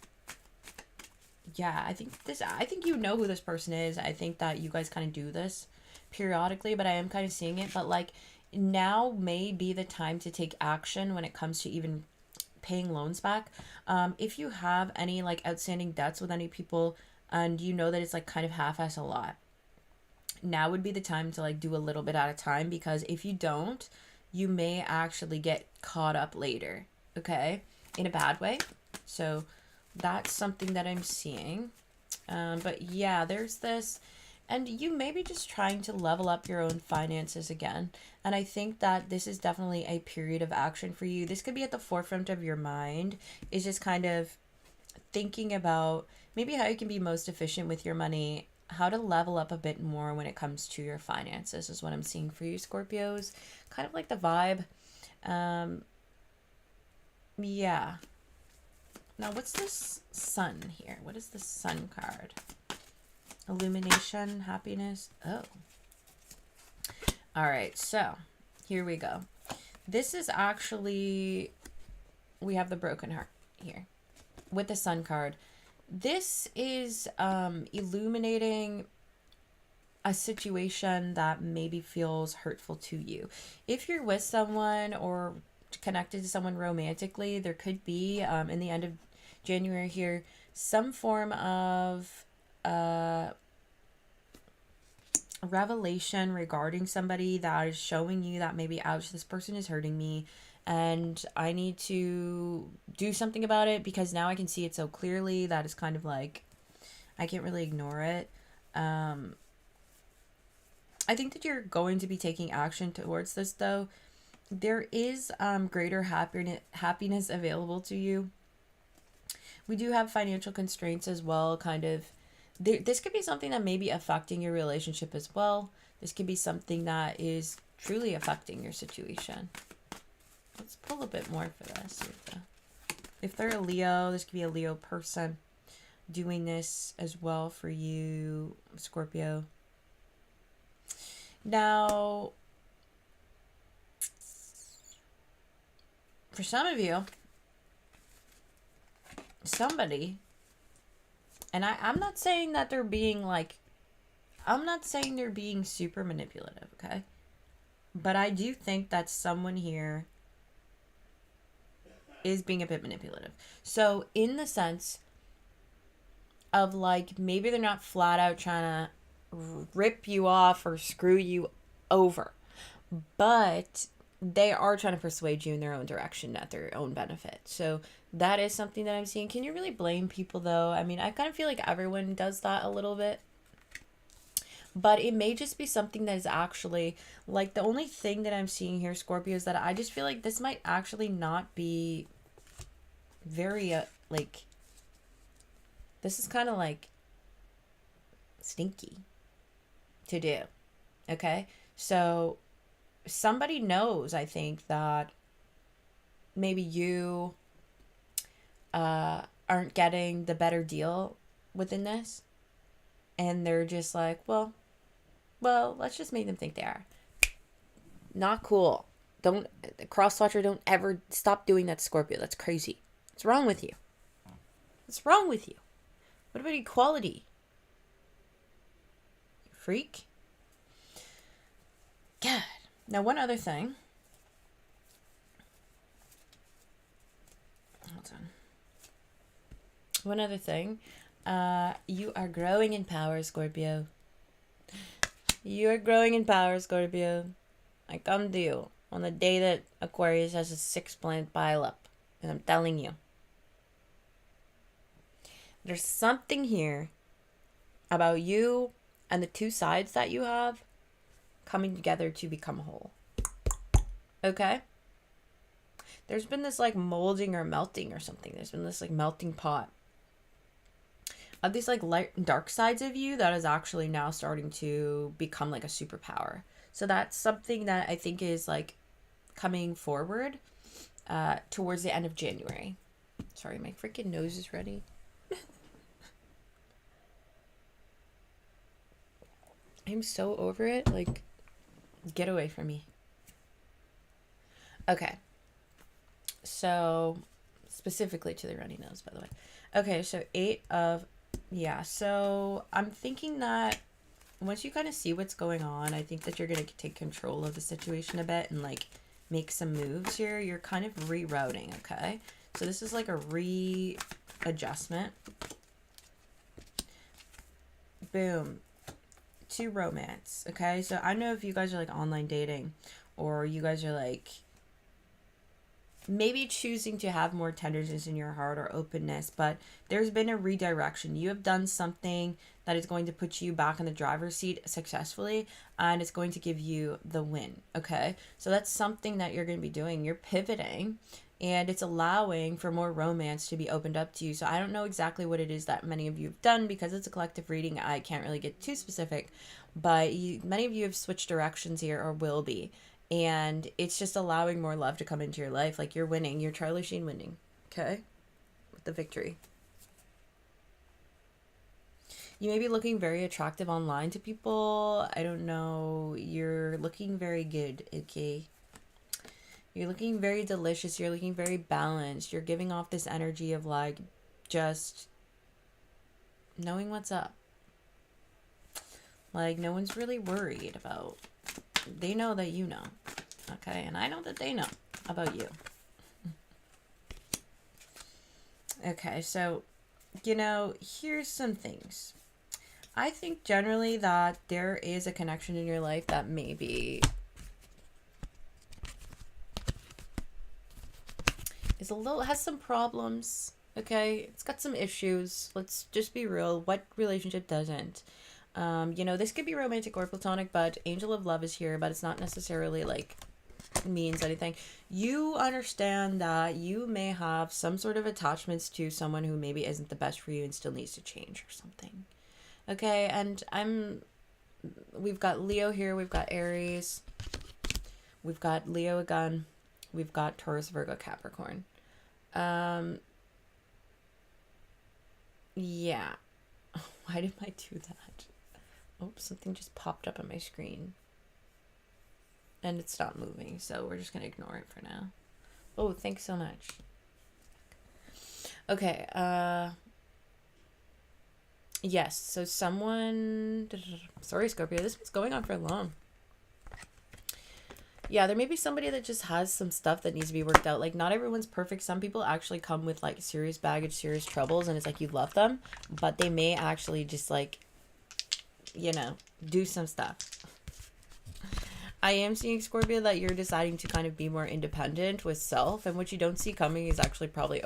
Yeah, I think you know who this person is. I think that you guys kind of do this periodically, but I am kind of seeing it. But like now may be the time to take action when it comes to even paying loans back. If you have any like outstanding debts with any people and you know that it's like kind of half-ass a lot, now would be the time to like do a little bit at a time, because if you don't, you may actually get caught up later, okay, in a bad way. So that's something that I'm seeing. But yeah, there's this, and you may be just trying to level up your own finances again. And I think that this is definitely a period of action for you. This could be at the forefront of your mind, is just kind of thinking about maybe how you can be most efficient with your money, how to level up a bit more when it comes to your finances is what I'm seeing for you, Scorpios. Kind of like the vibe. Yeah. Now, what's this sun here? What is the sun card? Illumination, happiness. Oh. All right, so here we go. This is actually, we have the broken heart here with the sun card. This is illuminating a situation that maybe feels hurtful to you. If you're with someone or connected to someone romantically, there could be, in the end of January here, some form of revelation regarding somebody that is showing you that maybe, ouch, this person is hurting me and I need to do something about it because now I can see it so clearly that it's kind of like I can't really ignore it. I think that you're going to be taking action towards this, though. There is greater happiness available to you. We do have financial constraints as well, kind of. This could be something that may be affecting your relationship as well. This could be something that is truly affecting your situation. Let's pull a bit more for this. If they're a Leo, this could be a Leo person doing this as well for you, Scorpio. Now, for some of you, somebody, and I'm not saying that they're being like, I'm not saying they're being super manipulative, okay? But I do think that someone here is being a bit manipulative. So in the sense of like, maybe they're not flat out trying to rip you off or screw you over, but they are trying to persuade you in their own direction at their own benefit. So that is something that I'm seeing. Can you really blame people though? I mean, I kind of feel like everyone does that a little bit. But it may just be something that is actually, like, the only thing that I'm seeing here, Scorpio, is that I just feel like this might actually not be very, like, this is kind of, like, stinky to do, okay? So somebody knows, I think, that maybe you aren't getting the better deal within this, and they're just like, well, let's just make them think they are. Not cool. Don't, crosswatcher, don't ever stop doing that, Scorpio. That's crazy. What's wrong with you? What's wrong with you? What about equality? You freak. God. Now, one other thing. Hold on. One other thing. You are growing in power, Scorpio. You are growing in power, Scorpio. I come to you on the day that Aquarius has a 6-planet pileup. And I'm telling you. There's something here about you and the two sides that you have coming together to become a whole. Okay? There's been this like molding or melting or something. There's been this like melting pot of these like light and dark sides of you that is actually now starting to become like a superpower. So that's something that I think is like coming forward towards the end of January. Sorry, my freaking nose is ready. I'm so over it. Like, get away from me. Okay. So, specifically to the runny nose, by the way. Okay, so 8 of... Yeah, so I'm thinking that once you kind of see what's going on, I think that you're going to take control of the situation a bit and, like, make some moves here. You're kind of rerouting, okay? So this is like a readjustment. Boom. To romance, okay? So I don't know if you guys are, like, online dating or you guys are, like, maybe choosing to have more tenderness in your heart or openness, but there's been a redirection. You have done something that is going to put you back in the driver's seat successfully, and it's going to give you the win, okay? So that's something that you're going to be doing. You're pivoting, and it's allowing for more romance to be opened up to you. So I don't know exactly what it is that many of you have done because it's a collective reading. I can't really get too specific, but many of you have switched directions here or will be. And it's just allowing more love to come into your life. Like, you're winning. You're Charlie Sheen winning. Okay? With the victory. You may be looking very attractive online to people. I don't know. You're looking very good, okay? You're looking very delicious. You're looking very balanced. You're giving off this energy of, like, just knowing what's up. Like, no one's really worried about... They know that you know, okay? And I know that they know about you. Okay, so, you know, here's some things. I think generally that there is a connection in your life that maybe is a little, has some problems. Okay, it's got some issues. Let's just be real. What relationship doesn't? You know, this could be romantic or platonic, but Angel of Love is here, but it's not necessarily like means anything. You understand that you may have some sort of attachments to someone who maybe isn't the best for you and still needs to change or something. Okay, and we've got Leo here, we've got Aries, we've got Leo again, we've got Taurus, Virgo, Capricorn. Yeah. Why did I do that? Oh, something just popped up on my screen. And it stopped moving, so we're just going to ignore it for now. Oh, thanks so much. Okay, yes, so someone... Sorry, Scorpio, this one's going on for long. Yeah, there may be somebody that just has some stuff that needs to be worked out. Like, not everyone's perfect. Some people actually come with, like, serious baggage, serious troubles, and it's like you love them, but they may actually just, like, you know, do some stuff. I am seeing, Scorpio, that you're deciding to kind of be more independent with self, and what you don't see coming is actually probably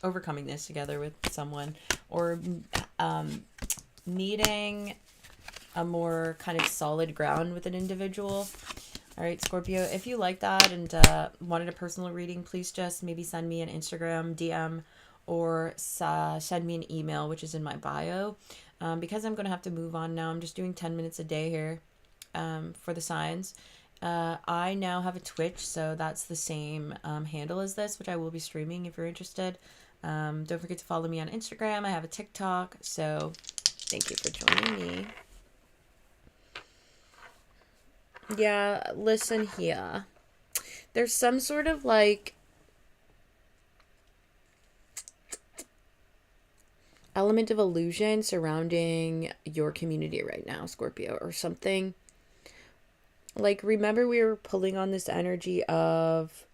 overcoming this together with someone, or needing a more kind of solid ground with an individual. All right, Scorpio, if you like that and wanted a personal reading, please just maybe send me an Instagram DM or send me an email, which is in my bio. Because I'm going to have to move on now, I'm just doing 10 minutes a day here. For the signs. I now have a Twitch, so that's the same handle as this, which I will be streaming if you're interested. Don't forget to follow me on Instagram. I have a TikTok, so thank you for joining me. Yeah, listen here. There's some sort of like element of illusion surrounding your community right now, Scorpio, or something. Like, remember we were pulling on this energy of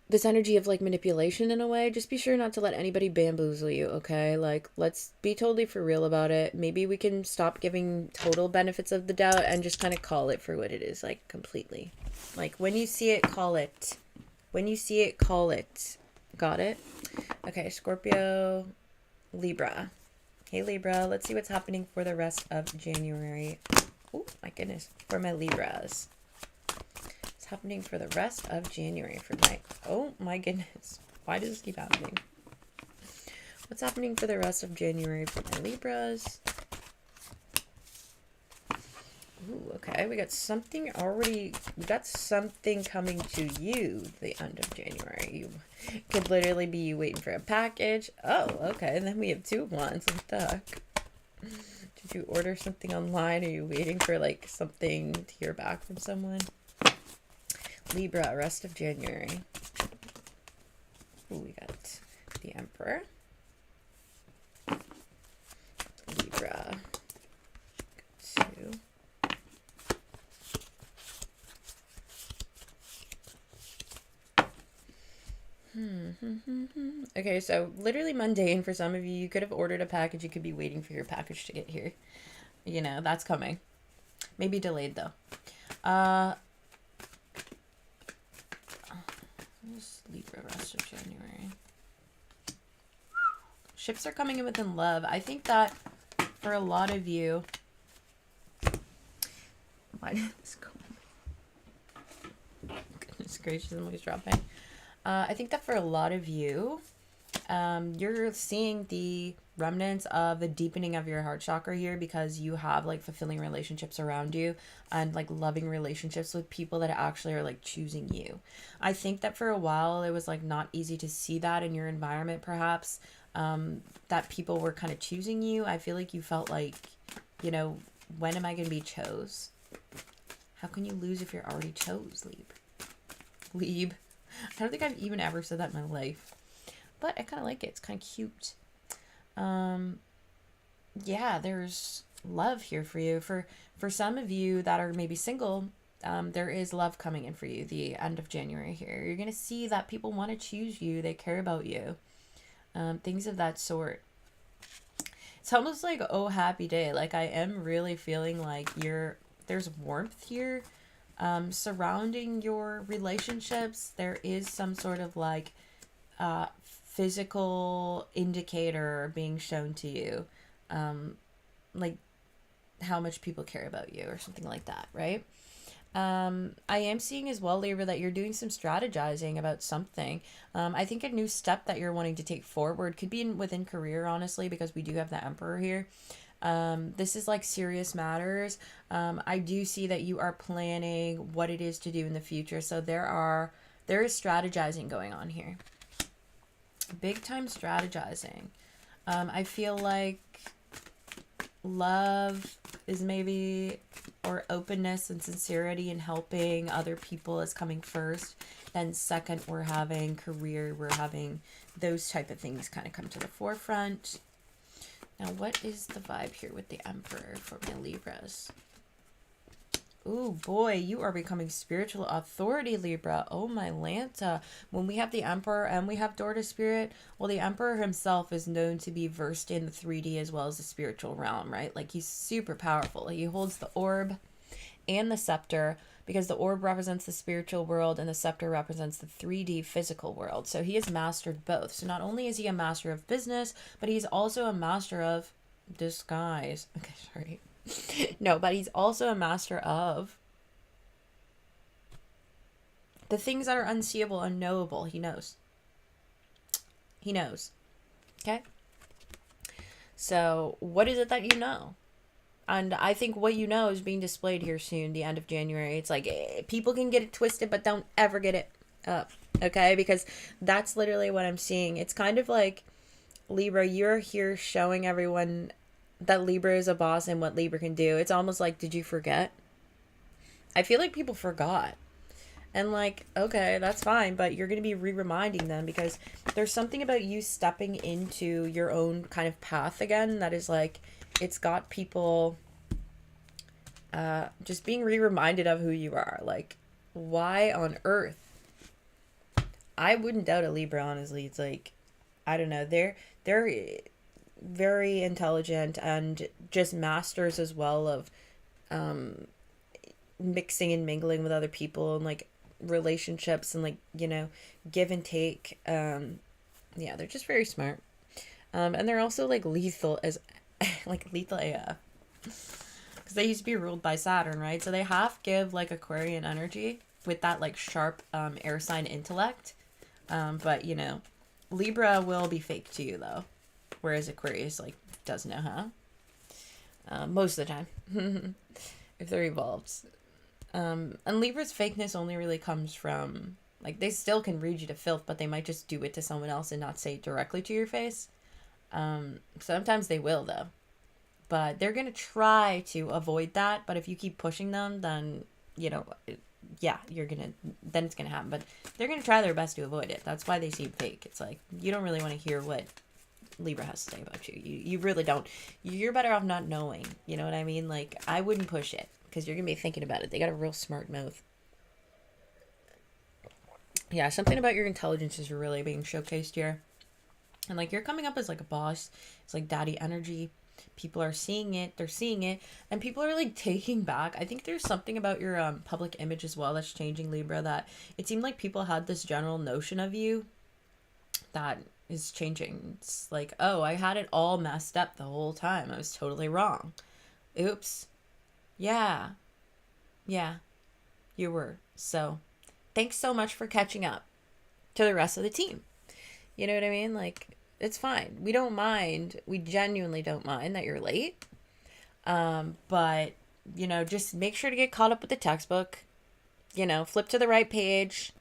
this energy of like manipulation in a way. Just be sure not to let anybody bamboozle you, okay? Like, let's be totally for real about it. Maybe we can stop giving total benefits of the doubt and just kind of call it for what it is, like, completely. Like, when you see it, call it. When you see it, call it. Got it? Okay, Scorpio, Libra. Hey Libra, let's see what's happening for the rest of January. Oh my goodness, for my Libras. What's happening for the rest of January for my... Oh my goodness, why does this keep happening? What's happening for the rest of January for my Libras? Ooh, okay, we got something already... We got something coming to you the end of January. You could literally be you waiting for a package. Oh, okay, and then we have 2 wands. What the heck? Did you order something online? Are you waiting for, like, something to hear back from someone? Libra, rest of January. Ooh, we got the Emperor. Libra. 2. Okay, so literally mundane for some of you. You could have ordered a package. You could be waiting for your package to get here. You know, that's coming. Maybe delayed, though. Just Libra, rest of January. Ships are coming in within love. I think that for a lot of you... Why did this go? Goodness gracious, I'm always dropping. I think that for a lot of you, you're seeing the remnants of the deepening of your heart chakra here, because you have like fulfilling relationships around you and like loving relationships with people that actually are like choosing you. I think that for a while it was like not easy to see that in your environment, perhaps, that people were kind of choosing you. I feel like you felt like, you know, when am I going to be chose? How can you lose if you're already chose, Lieb? I don't think I've even ever said that in my life, but I kind of like it. It's kind of cute. Yeah, there's love here for you. For some of you that are maybe single, there is love coming in for you the end of January here. You're going to see that people want to choose you. They care about you. Things of that sort. It's almost like, oh, happy day. Like, I am really feeling like there's warmth here surrounding your relationships. There is some sort of like physical indicator being shown to you. Like how much people care about you or something like that, right? I am seeing as well, Libra, that you're doing some strategizing about something. I think a new step that you're wanting to take forward could be within career, honestly, because we do have the Emperor here. This is like serious matters. I do see that you are planning what it is to do in the future. So there is strategizing going on here. Big time strategizing. I feel like love is maybe, or openness and sincerity and helping other people is coming first. Then second, we're having career, we're having those type of things kind of come to the forefront. Now, what is the vibe here with the Emperor for my Libras? Ooh, boy, you are becoming spiritual authority, Libra. Oh, my Lanta. When we have the Emperor and we have Door to Spirit, well, the Emperor himself is known to be versed in the 3D as well as the spiritual realm, right? Like, he's super powerful. He holds the orb and the scepter, because the orb represents the spiritual world and the scepter represents the 3D physical world. So he has mastered both. So not only is he a master of business, but he's also a master of disguise. Okay, sorry. No, but he's also a master of the things that are unseeable, unknowable. He knows. He knows. Okay? So what is it that you know? And I think what you know is being displayed here soon, the end of January. It's like, people can get it twisted, but don't ever get it up. Okay? Because that's literally what I'm seeing. It's kind of like, Libra, you're here showing everyone that Libra is a boss and what Libra can do. It's almost like, did you forget? I feel like people forgot. And like, okay, that's fine, but you're going to be re-reminding them, because there's something about you stepping into your own kind of path again that is like, it's got people just being re-reminded of who you are. Like, why on earth? I wouldn't doubt a Libra, honestly. It's like, I don't know, they're very intelligent and just masters as well of mixing and mingling with other people and like relationships and like, you know, give and take. Yeah, they're just very smart. And they're also like lethal as like lethal AF, because they used to be ruled by Saturn, right? So they half give like Aquarian energy with that like sharp air sign intellect. But you know, Libra will be fake to you though, whereas Aquarius like does know how, most of the time. If they're evolved. And Libra's fakeness only really comes from, like, they still can read you to filth, but they might just do it to someone else and not say it directly to your face. Sometimes they will though, but they're gonna try to avoid that. But if you keep pushing them, then, you know, yeah, then it's gonna happen. But they're gonna try their best to avoid it. That's why they seem fake. It's like, you don't really want to hear what Libra has to say about you. You really don't. You're better off not knowing. You know what I mean? Like, I wouldn't push it, because you're gonna be thinking about it. They got a real smart mouth. Yeah, something about your intelligence is really being showcased here. And like, you're coming up as like a boss. It's like daddy energy. People are seeing it. They're seeing it. And people are like taking back. I think there's something about your public image as well that's changing, Libra, that it seemed like people had this general notion of you that is changing. It's like, oh, I had it all messed up the whole time. I was totally wrong. Oops. Yeah. Yeah. You were. So thanks so much for catching up to the rest of the team. You know what I mean? Like, it's fine. We don't mind. We genuinely don't mind that you're late. But, you know, just make sure to get caught up with the textbook. You know, flip to the right page.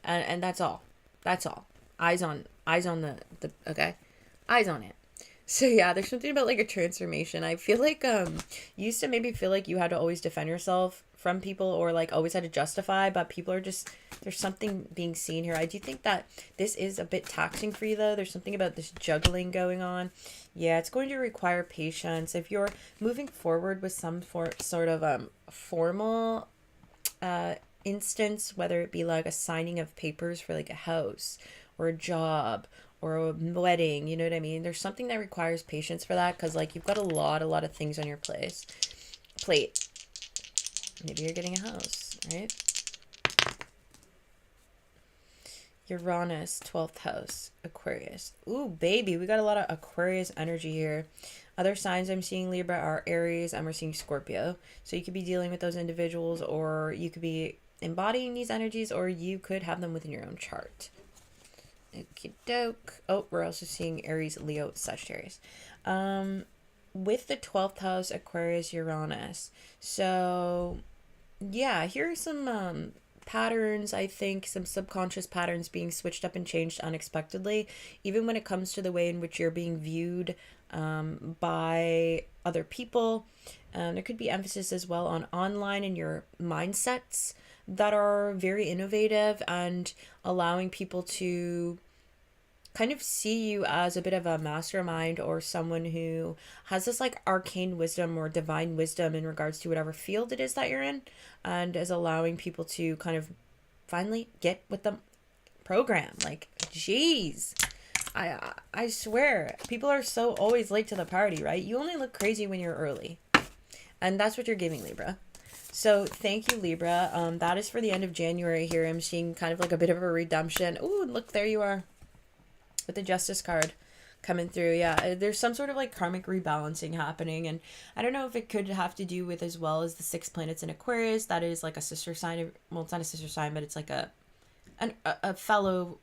And that's all. That's all. Eyes on the okay? Eyes on it. So yeah, there's something about like a transformation. I feel like you used to maybe feel like you had to always defend yourself from people or like always had to justify, but people are just there's something being seen here. I do think that this is a bit taxing for you though. There's something about this juggling going on. Yeah, it's going to require patience. If you're moving forward with some sort of formal uh instance, whether it be like a signing of papers for like a house or a job or a wedding, you know what I mean? There's something that requires patience for that because like you've got a lot of things on your plate. Maybe you're getting a house, right? Uranus, 12th house, Aquarius. Ooh, baby, we got a lot of Aquarius energy here. Other signs I'm seeing, Libra, are Aries, and we're seeing Scorpio. So you could be dealing with those individuals, or you could be embodying these energies, or you could have them within your own chart. Okie doke. Oh, we're also seeing Aries, Leo, Sagittarius. With the 12th house, Aquarius, Uranus. So, yeah, here are some patterns, I think, some subconscious patterns being switched up and changed unexpectedly, even when it comes to the way in which you're being viewed by other people. There could be emphasis as well on online and your mindsets that are very innovative and allowing people to kind of see you as a bit of a mastermind or someone who has this like arcane wisdom or divine wisdom in regards to whatever field it is that you're in, and is allowing people to kind of finally get with the program. Like, geez, I swear people are so always late to the party, right? You only look crazy when you're early, and that's what you're giving, Libra. So thank you, Libra. That is for the end of January here. I'm seeing kind of like a bit of a redemption. Ooh, look, there you are with the Justice card coming through. Yeah, there's some sort of like karmic rebalancing happening, and I don't know if it could have to do with, as well as the 6 planets in Aquarius, that is like a sister sign of, well, it's not a sister sign, but it's like a fellow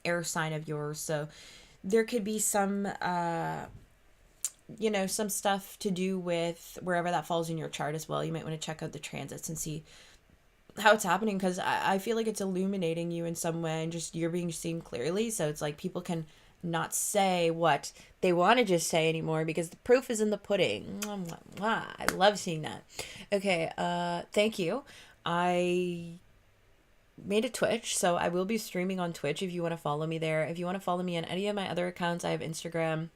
air sign of yours. So there could be some some stuff to do with wherever that falls in your chart as well. You might want to check out the transits and see how it's happening, because I feel like it's illuminating you in some way and just you're being seen clearly. So it's like people can not say what they want to just say anymore because the proof is in the pudding. I love seeing that. Okay, thank you. I made a Twitch, so I will be streaming on Twitch if you want to follow me there. If you want to follow me on any of my other accounts, I have Instagram,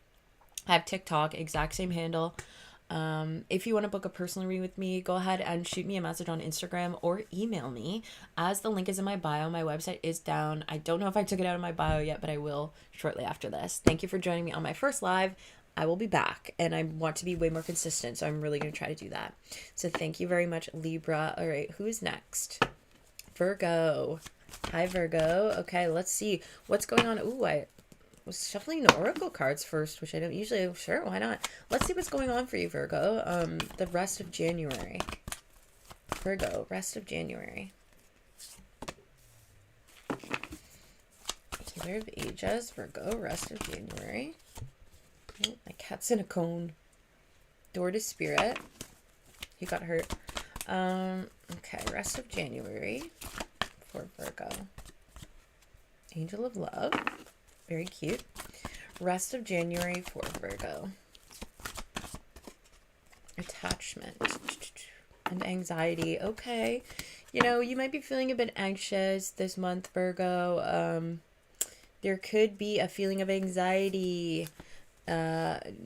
I have TikTok, exact same handle. If you want to book a personal reading with me, go ahead and shoot me a message on Instagram or email me, as the link is in my bio. My website is down. I don't know if I took it out of my bio yet, but I will shortly after this. Thank you for joining me on my first live. I will be back, and I want to be way more consistent, so I'm really going to try to do that. So thank you very much, Libra. All right, who's next? Virgo. Hi, Virgo. Okay, let's see what's going on. Ooh, I was shuffling the oracle cards first, which I don't usually. Sure, why not? Let's see what's going on for you, Virgo. The rest of January. Virgo, rest of January. Healer of Ages, Virgo, rest of January. Oh, my cat's in a cone. Door to Spirit. He got hurt. Okay, rest of January for Virgo. Angel of Love. Very cute. Rest of January for Virgo. Attachment and anxiety. Okay. You might be feeling a bit anxious this month, Virgo. There could be a feeling of anxiety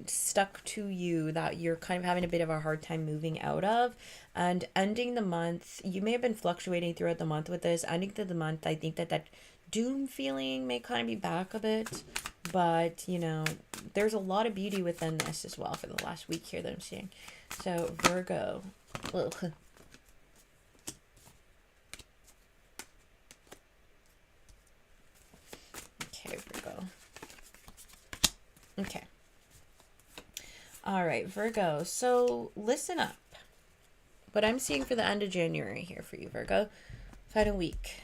stuck to you that you're kind of having a bit of a hard time moving out of. And ending the month, you may have been fluctuating throughout the month with this. Ending the month, I think that doom feeling may kind of be back a bit, but there's a lot of beauty within this as well for the last week here that I'm seeing. So Virgo. Ugh. Okay, Virgo. Okay. All right, Virgo. So listen up. What I'm seeing for the end of January here for you, Virgo. Final week.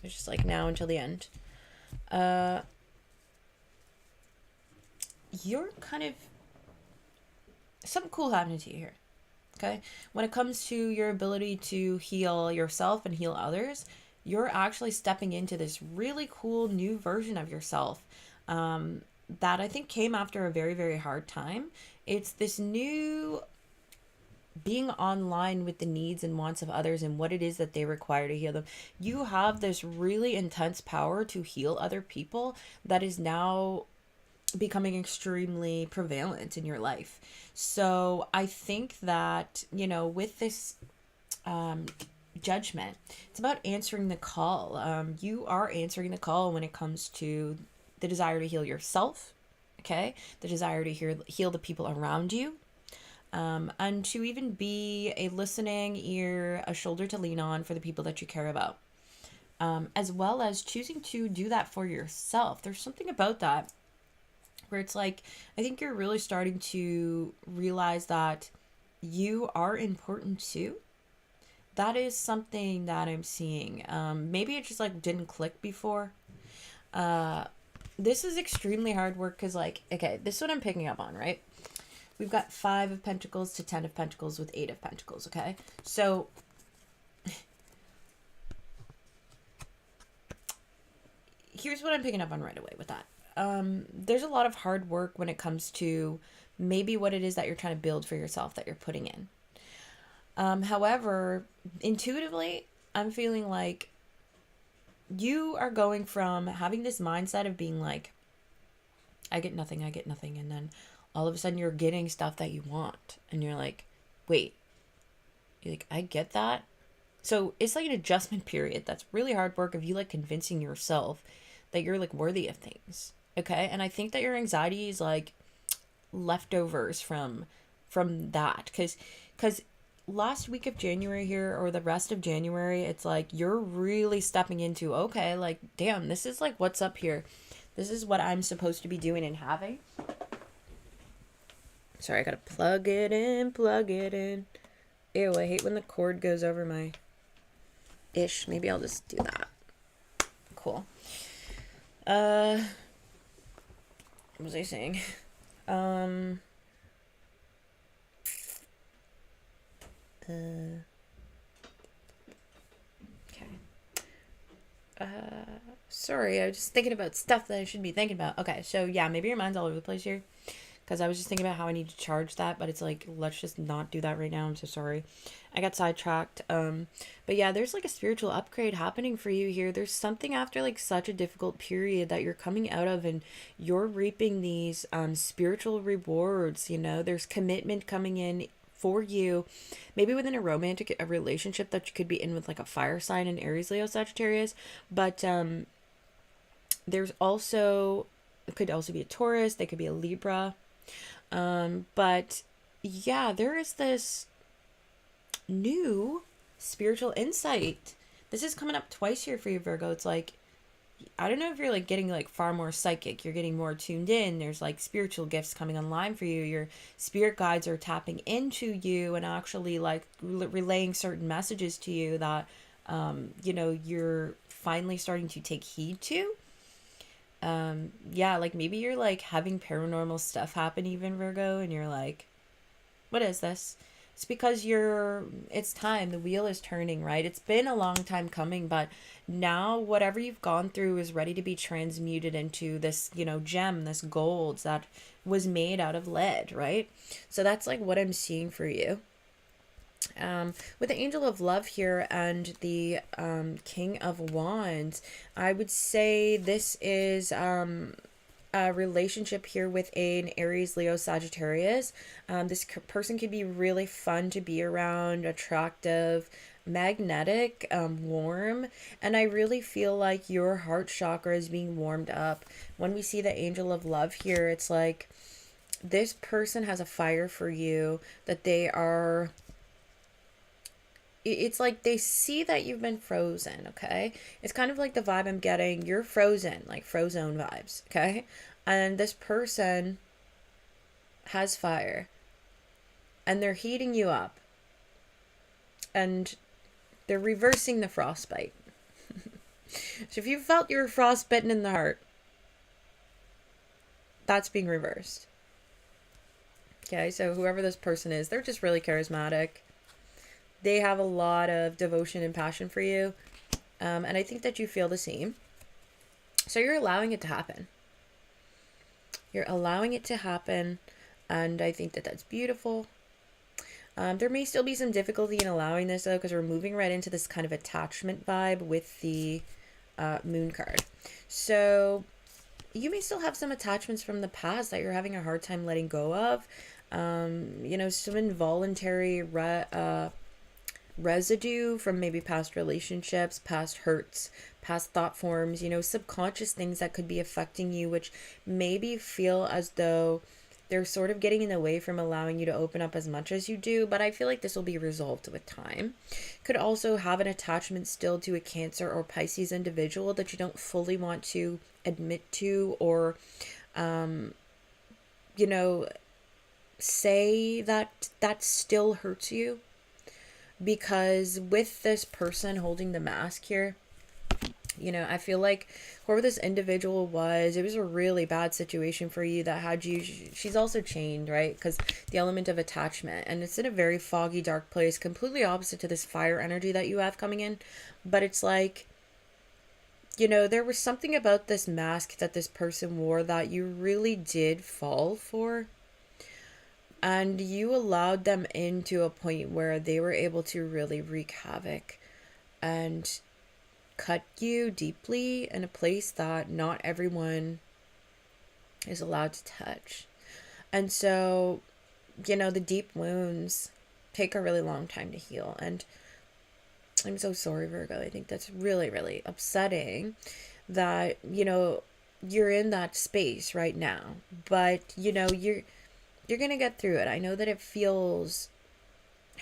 It's just like now until the end. You're kind of something cool happening to you here. Okay, when it comes to your ability to heal yourself and heal others, you're actually stepping into this really cool new version of yourself that I think came after a very, very hard time. It's this new being online with the needs and wants of others and what it is that they require to heal them. You have this really intense power to heal other people that is now becoming extremely prevalent in your life. So I think that, you know, with this judgment, it's about answering the call. You are answering the call when it comes to the desire to heal yourself, okay? The desire to heal the people around you. And to even be a listening ear, a shoulder to lean on for the people that you care about. As well as choosing to do that for yourself. There's something about that where it's like, I think you're really starting to realize that you are important too. That is something that I'm seeing. Maybe it just like didn't click before. This is extremely hard work because like, okay, this is what I'm picking up on, right? We've got 5 of Pentacles to 10 of Pentacles with 8 of Pentacles, okay? So here's what I'm picking up on right away with that. There's a lot of hard work when it comes to maybe what it is that you're trying to build for yourself that you're putting in. However, intuitively, I'm feeling like you are going from having this mindset of being like, I get nothing, and then all of a sudden you're getting stuff that you want. And you're like, wait, you're like, I get that. So it's like an adjustment period. That's really hard work of you like convincing yourself that you're like worthy of things. Okay. And I think that your anxiety is like leftovers from that. Cause last week of January here, or the rest of January, it's like you're really stepping into, okay, like, damn, this is like what's up here. This is what I'm supposed to be doing and having. Sorry, I gotta plug it in. Ew, I hate when the cord goes over my ish. Maybe I'll just do that. Cool. What was I saying? Okay. Sorry, I was just thinking about stuff that I shouldn't be thinking about. Okay, so yeah, maybe your mind's all over the place here. Because I was just thinking about how I need to charge that, but it's like, let's just not do that right now. I'm so sorry. I got sidetracked. But yeah, there's like a spiritual upgrade happening for you here. There's something after like such a difficult period that you're coming out of, and you're reaping these spiritual rewards, you know. There's commitment coming in for you, maybe within a relationship that you could be in with like a fire sign, an Aries, Leo, Sagittarius. But there's also, it could also be a Taurus, they could be a Libra. But yeah, there is this new spiritual insight. This is coming up twice here for you, Virgo. It's like, I don't know if you're like getting like far more psychic, you're getting more tuned in. There's like spiritual gifts coming online for you. Your spirit guides are tapping into you and actually like relaying certain messages to you that, you know, you're finally starting to take heed to. Yeah, like maybe you're like having paranormal stuff happen even, Virgo, and you're like, what is this? It's because it's time. The wheel is turning, right? It's been a long time coming, but now whatever you've gone through is ready to be transmuted into this, you know, gem, this gold that was made out of lead, right? So that's like what I'm seeing for you. With the Angel of Love here and the King of Wands, I would say this is a relationship here with an Aries, Leo, Sagittarius. This person could be really fun to be around, attractive, magnetic, warm, and I really feel like your heart chakra is being warmed up. When we see the Angel of Love here, it's like this person has a fire for you, that they are, it's like they see that you've been frozen, okay? It's kind of like the vibe I'm getting. You're frozen, like Frozone vibes, okay? And this person has fire. And they're heating you up. And they're reversing the frostbite. So if you felt you were frostbitten in the heart, that's being reversed. Okay, so whoever this person is, they're just really charismatic. They have a lot of devotion and passion for you. And I think that you feel the same. So you're allowing it to happen. You're allowing it to happen, and I think that that's beautiful. There may still be some difficulty in allowing this, though, because we're moving right into this kind of attachment vibe with the moon card. So you may still have some attachments from the past that you're having a hard time letting go of. You know, some involuntary residue from maybe past relationships, past hurts, past thought forms, you know, subconscious things that could be affecting you, which maybe feel as though they're sort of getting in the way from allowing you to open up as much as you do, but I feel like this will be resolved with time. Could also have an attachment still to a Cancer or Pisces individual that you don't fully want to admit to, or, you know, say that that still hurts you. Because with this person holding the mask here, you know, I feel like whoever this individual was, it was a really bad situation for you that had you, she's also chained, right? Because the element of attachment, and it's in a very foggy, dark place, completely opposite to this fire energy that you have coming in. But it's like, you know, there was something about this mask that this person wore that you really did fall for. And you allowed them into a point where they were able to really wreak havoc and cut you deeply in a place that not everyone is allowed to touch. And so, you know, the deep wounds take a really long time to heal. And I'm so sorry, Virgo. I think that's really, really upsetting that, you know, you're in that space right now. But, you know, you're going to get through it. I know that it feels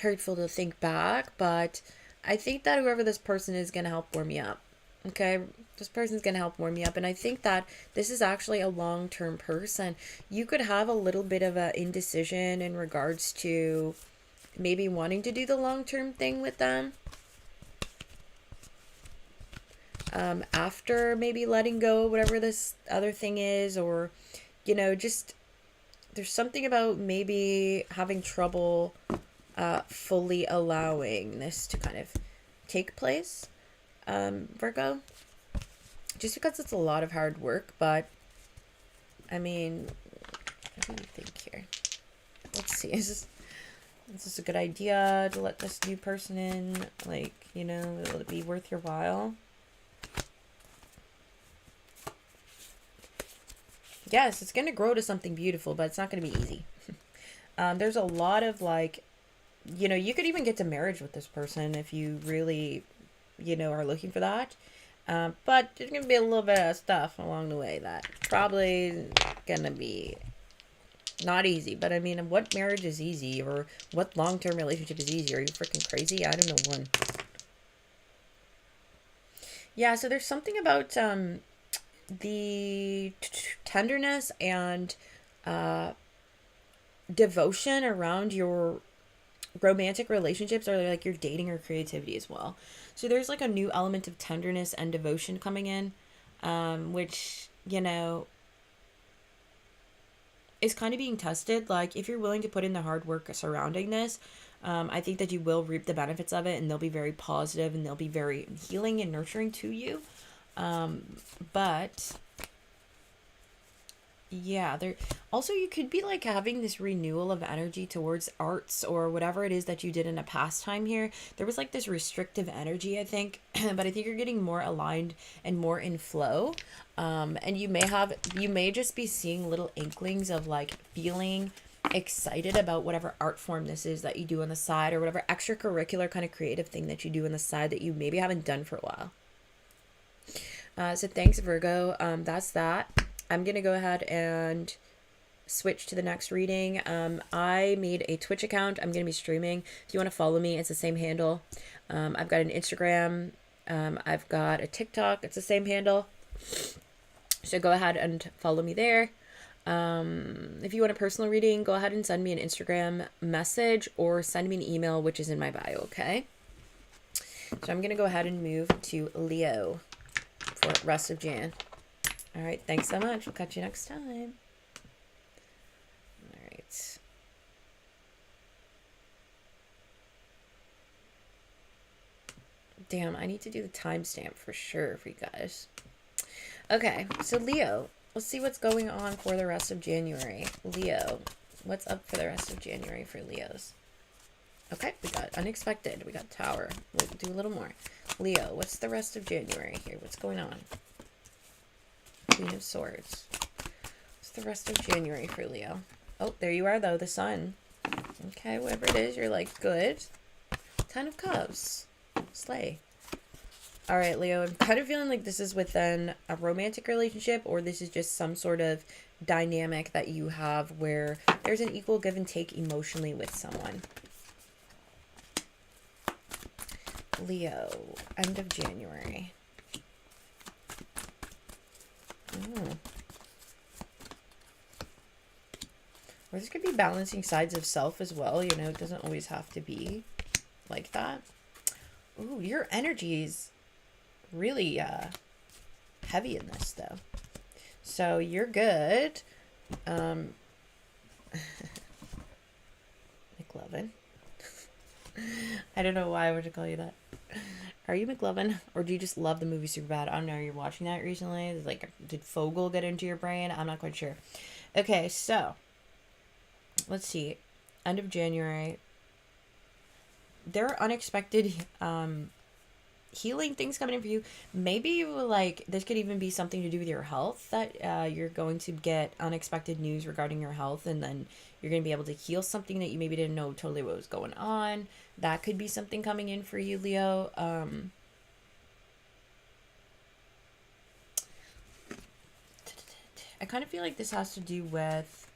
hurtful to think back, but I think that whoever this person is going to help warm you up. Okay? This person's going to help warm you up. And I think that this is actually a long-term person. You could have a little bit of an indecision in regards to maybe wanting to do the long-term thing with them. After maybe letting go, whatever this other thing is, or, you know, just there's something about maybe having trouble fully allowing this to kind of take place, Virgo. Just because it's a lot of hard work, but I mean, what do you think here? Let's see. Is this a good idea to let this new person in? Like, you know, will it be worth your while? Yes, it's going to grow to something beautiful, but it's not going to be easy. There's a lot of, like, you know, you could even get to marriage with this person if you really, you know, are looking for that. But there's going to be a little bit of stuff along the way that probably going to be not easy. But I mean, what marriage is easy, or what long-term relationship is easy? Are you freaking crazy? I don't know one. Yeah, so there's something about the tenderness and devotion around your romantic relationships, or like your dating or creativity as well. So there's like a new element of tenderness and devotion coming in, which, you know, is kind of being tested. Like, if you're willing to put in the hard work surrounding this, I think that you will reap the benefits of it, and they'll be very positive, and they'll be very healing and nurturing to you. But yeah, there also, you could be like having this renewal of energy towards arts or whatever it is that you did in a past time here. There was like this restrictive energy, I think, but I think you're getting more aligned and more in flow. And you may just be seeing little inklings of like feeling excited about whatever art form this is that you do on the side, or whatever extracurricular kind of creative thing that you do on the side that you maybe haven't done for a while. So thanks, Virgo. That's that. I'm going to go ahead and switch to the next reading. I made a Twitch account. I'm going to be streaming. If you want to follow me, it's the same handle. I've got an Instagram. I've got a TikTok. It's the same handle. So go ahead and follow me there. If you want a personal reading, go ahead and send me an Instagram message or send me an email, which is in my bio, okay? So I'm going to go ahead and move to Leo for rest of Jan. All right, thanks so much. We'll catch you next time. All right. Damn, I need to do the timestamp for sure for you guys. Okay, so Leo, let's see what's going on for the rest of January. Leo, what's up for the rest of January for Leos? Okay, we got unexpected. We got Tower. We'll do a little more. Leo, what's the rest of January here? What's going on? Queen of Swords. What's the rest of January for Leo? Oh, there you are, though. The Sun. Okay, whatever it is, you're like, good. 10 of Cups. Slay. All right, Leo, I'm kind of feeling like this is within a romantic relationship, or this is just some sort of dynamic that you have where there's an equal give and take emotionally with someone. Leo, end of January. Or this could be balancing sides of self as well. You know, it doesn't always have to be like that. Ooh, your energy's really heavy in this, though. So you're good. McLovin. I don't know why I would call you that. Are you McLovin? Or do you just love the movie Superbad? I don't know. You're watching that recently? Like, did Fogel get into your brain? I'm not quite sure. Okay, so let's see. End of January. There are unexpected healing things coming in for you. Maybe like this could even be something to do with your health, that you're going to get unexpected news regarding your health, and then you're going to be able to heal something that you maybe didn't know totally what was going on. That could be something coming in for you, Leo. I kind of feel like this has to do with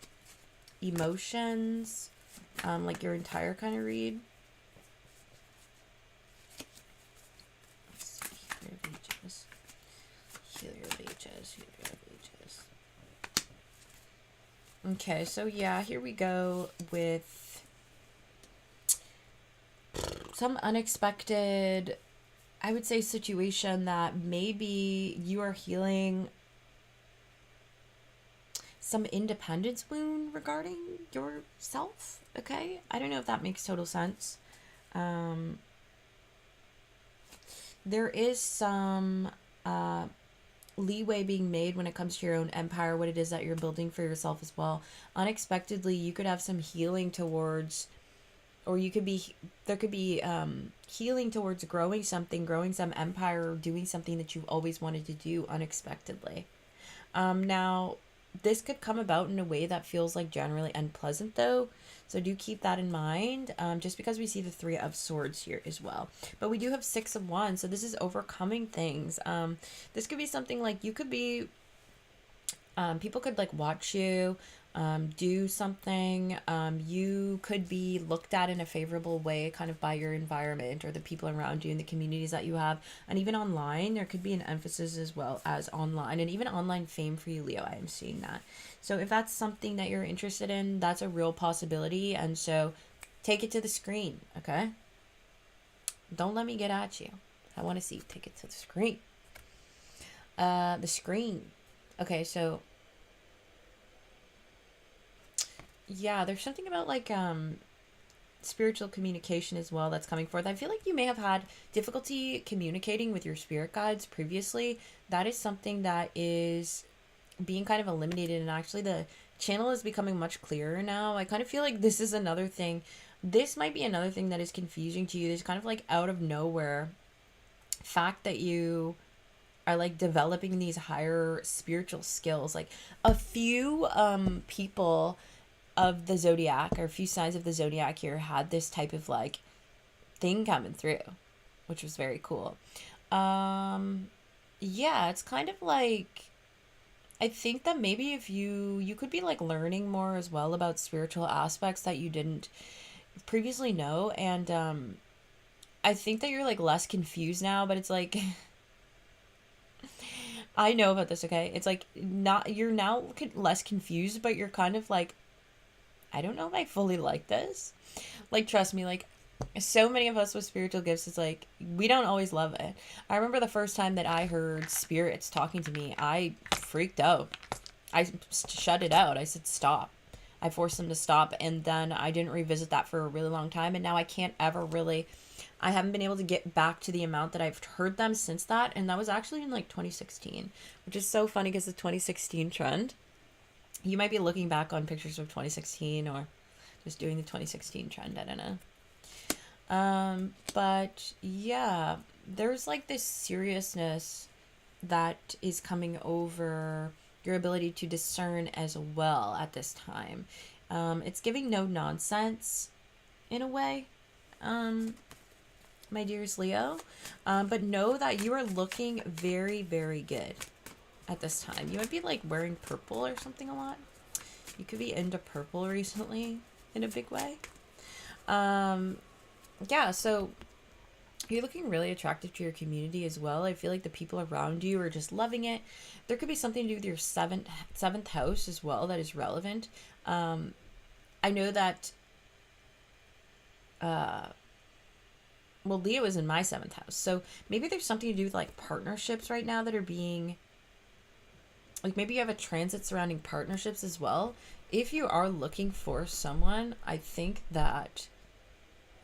emotions, like your entire kind of read. Heal your leeches. Okay, so yeah, here we go with some unexpected, I would say, situation that maybe you are healing some independence wound regarding yourself. Okay, I don't know if that makes total sense. There is some leeway being made when it comes to your own empire, what it is that you're building for yourself as well. Unexpectedly, you could have some healing towards, or there could be healing towards growing some empire, or doing something that you've always wanted to do unexpectedly. Now, this could come about in a way that feels like generally unpleasant, though. So do keep that in mind, just because we see the 3 of Swords here as well. But we do have 6 of Wands, so this is overcoming things. This could be something like you could be, people could like watch you do something. You could be looked at in a favorable way kind of by your environment or the people around you and the communities that you have. And even online, there could be an emphasis as well as online, and even online fame for you, Leo. I am seeing that. So if that's something that you're interested in, that's a real possibility. And so take it to the screen, okay? Don't let me get at you. I want to see you take it to the screen. The screen. Okay, so yeah, there's something about like spiritual communication as well that's coming forth. I feel like you may have had difficulty communicating with your spirit guides previously. That is something that is being kind of eliminated, and actually the channel is becoming much clearer now. I kind of feel like this is another thing. This might be another thing that is confusing to you. There's kind of like out of nowhere fact that you are like developing these higher spiritual skills. Like a few people of the zodiac, or a few signs of the zodiac here, had this type of like thing coming through, which was very cool. Yeah, it's kind of like, I think that maybe if you could be like learning more as well about spiritual aspects that you didn't previously know. And I think that you're like less confused now, but it's like I know about this, okay? It's like you're now less confused, but you're kind of like, I don't know if I fully like this. Like, trust me, like, so many of us with spiritual gifts, it's like, we don't always love it. I remember the first time that I heard spirits talking to me, I freaked out. I shut it out. I said, stop. I forced them to stop, and then I didn't revisit that for a really long time, and now I can't ever really I haven't been able to get back to the amount that I've heard them since that. And that was actually in like 2016, which is so funny because the 2016 trend, you might be looking back on pictures of 2016 or just doing the 2016 trend. I don't know. But yeah, there's like this seriousness that is coming over your ability to discern as well at this time. It's giving no nonsense in a way, my dearest Leo. But know that you are looking very, very good at this time. You might be like wearing purple or something a lot. You could be into purple recently in a big way. Yeah, so you're looking really attractive to your community as well. I feel like the people around you are just loving it. There could be something to do with your seventh house as well that is relevant. I know that well, Leo is in my 7th house, so maybe there's something to do with like partnerships right now that are being, like, maybe you have a transit surrounding partnerships as well. If you are looking for someone, I think that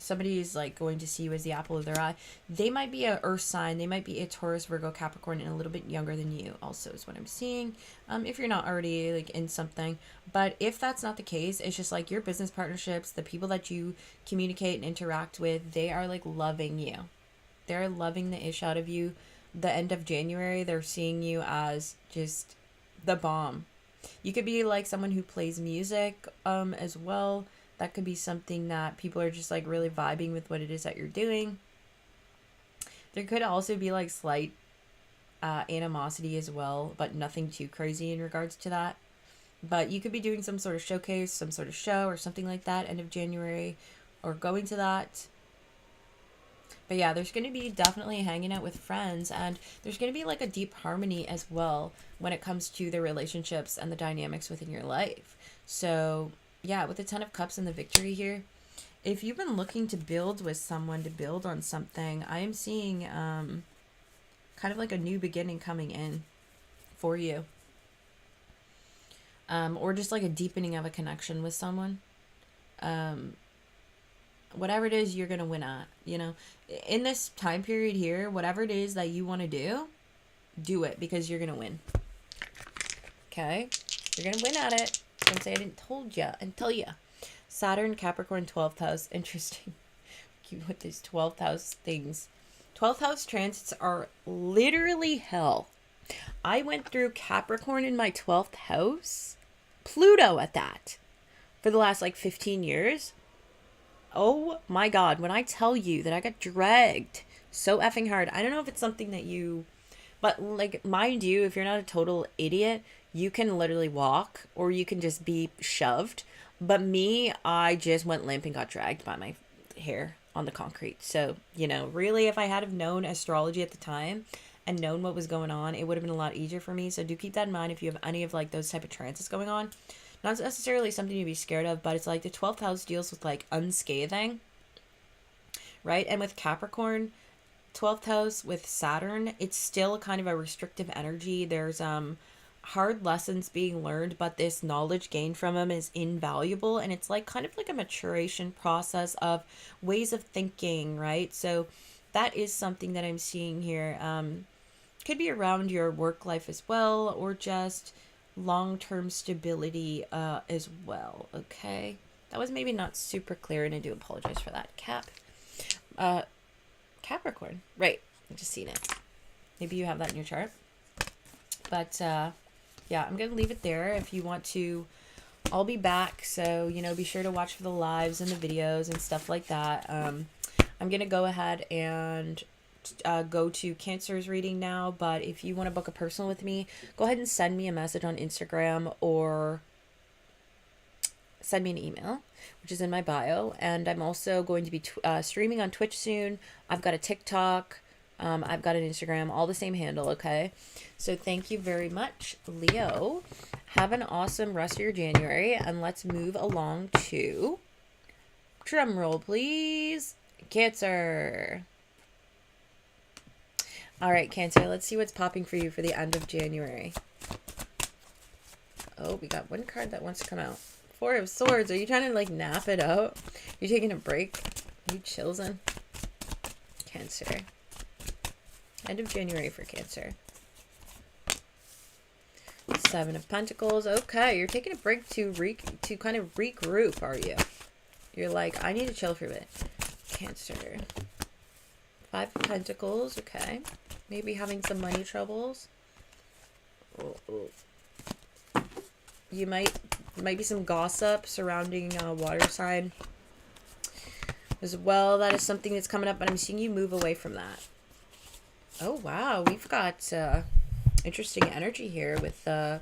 somebody is like going to see you as the apple of their eye. They might be a earth sign. They might be a Taurus, Virgo, Capricorn, and a little bit younger than you also is what I'm seeing. If you're not already like in something, but if that's not the case, it's just like your business partnerships, the people that you communicate and interact with, they are like loving you. They're loving the ish out of you. The end of January, they're seeing you as just the bomb. You could be like someone who plays music as well. That could be something that people are just like really vibing with what it is that you're doing. There could also be like slight animosity as well, but nothing too crazy in regards to that. But you could be doing some sort of showcase, some sort of show or something like that end of January, or going to that. But yeah, there's going to be definitely hanging out with friends, and there's going to be like a deep harmony as well when it comes to the relationships and the dynamics within your life. So yeah, with the 10 of Cups and the Victory here, if you've been looking to build with someone, to build on something, I am seeing kind of like a new beginning coming in for you. Or just like a deepening of a connection with someone. Whatever it is you're going to win at, you know. In this time period here, whatever it is that you want to do it because you're going to win. Okay? You're going to win at it. Don't say I didn't told ya and tell ya. Saturn, Capricorn, 12th house. Interesting. Keep with these 12th house things. 12th house transits are literally hell. I went through Capricorn in my 12th house. Pluto at that. For the last like 15 years. Oh my God. When I tell you that I got dragged so effing hard. I don't know if it's something that you... But like, mind you, if you're not a total idiot, you can literally walk or you can just be shoved. But me, I just went limp and got dragged by my hair on the concrete. So, you know, really, if I had have known astrology at the time and known what was going on, it would have been a lot easier for me. So do keep that in mind if you have any of like those type of transits going on. Not necessarily something to be scared of, but it's like the 12th house deals with like unscathing, right? And with Capricorn, 12th house with Saturn, it's still kind of a restrictive energy. There's hard lessons being learned, but this knowledge gained from them is invaluable, and it's like kind of like a maturation process of ways of thinking, right? So that is something that I'm seeing here. Could be around your work life as well, or just long-term stability as well. Okay, that was maybe not super clear, and I do apologize for that. Capricorn, right? I just seen it. Maybe you have that in your chart. But yeah, I'm gonna leave it there. If you want to, I'll be back, so you know, be sure to watch for the lives and the videos and stuff like that. I'm gonna go ahead and go to Cancer's reading now, but if you want to book a personal with me, go ahead and send me a message on Instagram or send me an email, which is in my bio. And I'm also going to be streaming on Twitch soon. I've got a TikTok, I've got an Instagram, all the same handle. Okay, so thank you very much, Leo. Have an awesome rest of your January, and let's move along to, drum roll please, Cancer. All right, Cancer, let's see what's popping for you for the end of January. Oh, we got one card that wants to come out. 4 of Swords. Are you trying to like nap it out? You taking a break? Are you chilling? Cancer. End of January for Cancer. Seven of Pentacles. Okay, you're taking a break to kind of regroup, are you? You're like, I need to chill for a bit. Cancer. Five of Pentacles. Okay. Maybe having some money troubles. You might be some gossip surrounding water sign as well. That is something that's coming up, but I'm seeing you move away from that. Oh wow, we've got interesting energy here with a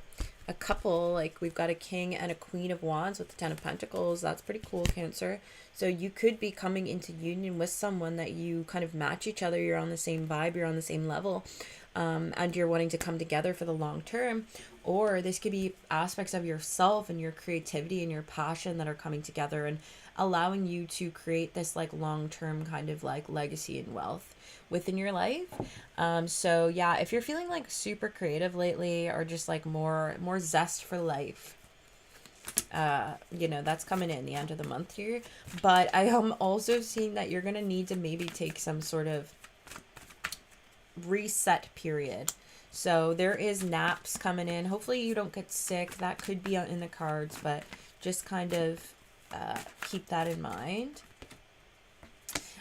couple. Like, we've got a king and a queen of wands with the 10 of pentacles. That's pretty cool, Cancer. So you could be coming into union with someone that you kind of match each other. You're on the same vibe, you're on the same level, and you're wanting to come together for the long term. Or this could be aspects of yourself and your creativity and your passion that are coming together and allowing you to create this like long-term kind of like legacy and wealth within your life. So yeah, if you're feeling like super creative lately, or just like more zest for life, you know, that's coming in the end of the month here. But I am also seeing that you're gonna need to maybe take some sort of reset period. So there is naps coming in. Hopefully you don't get sick. That could be in the cards, but just kind of keep that in mind.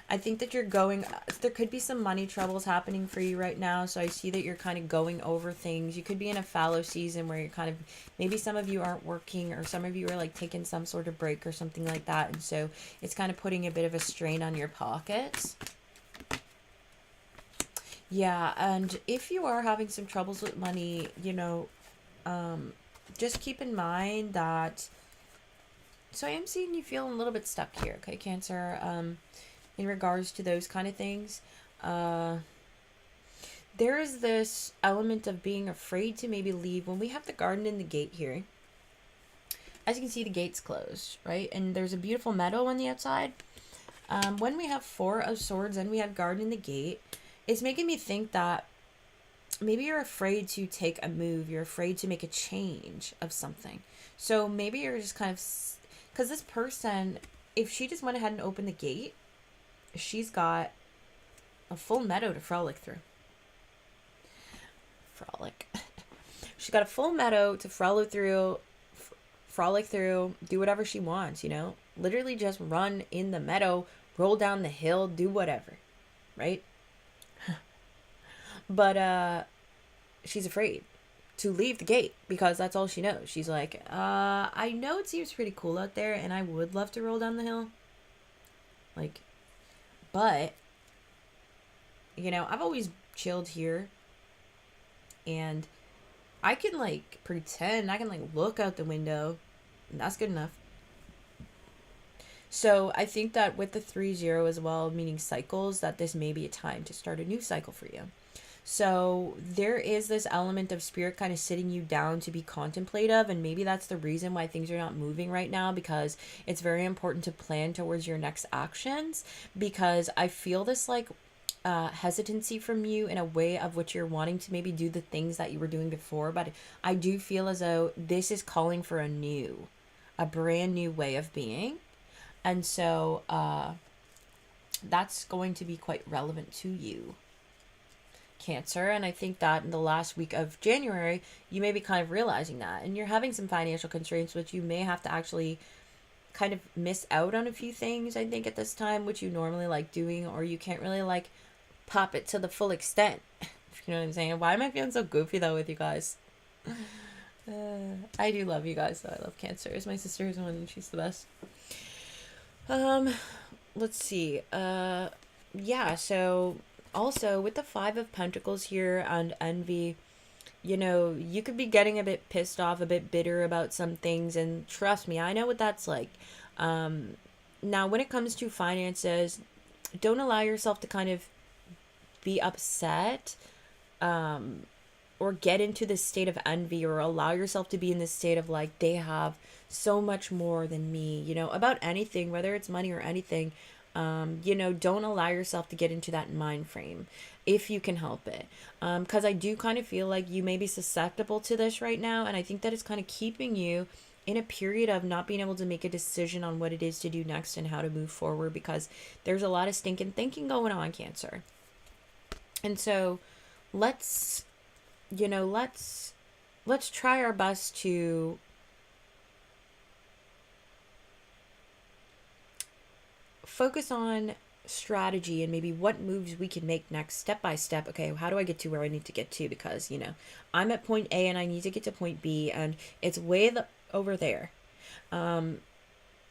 I think that you're going, there could be some money troubles happening for you right now. So I see that you're kind of going over things. You could be in a fallow season where you're kind of, maybe some of you aren't working, or some of you are like taking some sort of break or something like that. And so it's kind of putting a bit of a strain on your pockets. Yeah, and if you are having some troubles with money, you know, just keep in mind that, so I am seeing you feeling a little bit stuck here, okay, Cancer, in regards to those kind of things. There is this element of being afraid to maybe leave. When we have the garden in the gate here, as you can see, the gate's closed, right? And there's a beautiful meadow on the outside. When we have 4 of swords and we have garden in the gate, it's making me think that maybe you're afraid to take a move. You're afraid to make a change of something. So maybe you're just kind of, because this person, if she just went ahead and opened the gate, she's got a full meadow to frolic through. She's got a full meadow to frolic through, do whatever she wants, you know? Literally just run in the meadow, roll down the hill, do whatever, right? But she's afraid to leave the gate because that's all she knows. She's like, I know it seems pretty cool out there and I would love to roll down the hill. Like, but, you know, I've always chilled here and I can like pretend, I can like look out the window and that's good enough. So I think that with the 3-0 as well, meaning cycles, that this may be a time to start a new cycle for you. So there is this element of spirit kind of sitting you down to be contemplative, and maybe that's the reason why things are not moving right now, because it's very important to plan towards your next actions, because I feel this like hesitancy from you in a way of which you're wanting to maybe do the things that you were doing before, but I do feel as though this is calling for a brand new way of being. And so that's going to be quite relevant to you, Cancer. And I think that in the last week of January, you may be kind of realizing that, and you're having some financial constraints, which you may have to actually kind of miss out on a few things, I think, at this time, which you normally like doing, or you can't really like pop it to the full extent. If you know what I'm saying. Why am I feeling so goofy though with you guys? I do love you guys though. I love Cancers. My sister is one and she's the best. Let's see. Yeah, so also with the 5 of Pentacles here and envy, you know, you could be getting a bit pissed off, a bit bitter about some things, and trust me, I know what that's like. Now when it comes to finances, don't allow yourself to kind of be upset or get into this state of envy, or allow yourself to be in this state of like, they have so much more than me, you know, about anything, whether it's money or anything. You know, don't allow yourself to get into that mind frame if you can help it. Because I do kind of feel like you may be susceptible to this right now, and I think that it's kind of keeping you in a period of not being able to make a decision on what it is to do next and how to move forward, because there's a lot of stinking thinking going on, Cancer. And so let's try our best to focus on strategy and maybe what moves we can make next, step by step. Okay, how do I get to where I need to get to? Because, I'm at point A and I need to get to point B, and it's way over there. And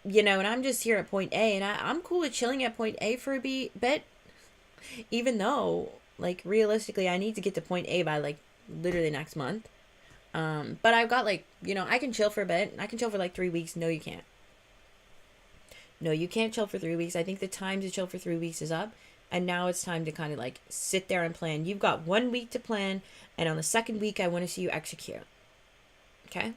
I'm just here at point A, and I'm cool with chilling at point A for a bit, even though, like, realistically, I need to get to point A by, like, literally next month. But I've got, like, I can chill for a bit. I can chill for, like, 3 weeks. No, you can't. No, you can't chill for 3 weeks. I think the time to chill for 3 weeks is up. And now it's time to kind of, like, sit there and plan. You've got 1 week to plan. And on the second week, I want to see you execute. Okay?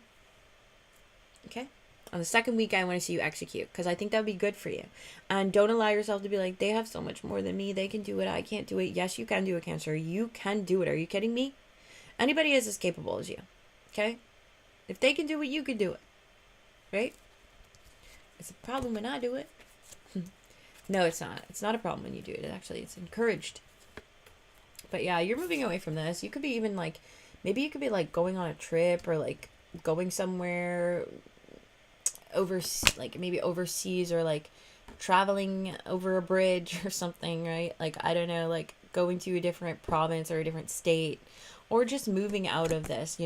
Okay? On the second week, I want to see you execute, because I think that would be good for you. And don't allow yourself to be like, they have so much more than me. They can do it. I can't do it. Yes, you can do it, Cancer. You can do it. Are you kidding me? Anybody is as capable as you. Okay? If they can do it, you can do it. Right? It's a problem when I do it. No, it's not. It's not a problem when you do it. It's encouraged. But yeah, you're moving away from this. You could be even like, maybe you could be like going on a trip, or like going somewhere maybe overseas, or like traveling over a bridge or something, right? Like, I don't know, like going to a different province or a different state, or just moving out of this.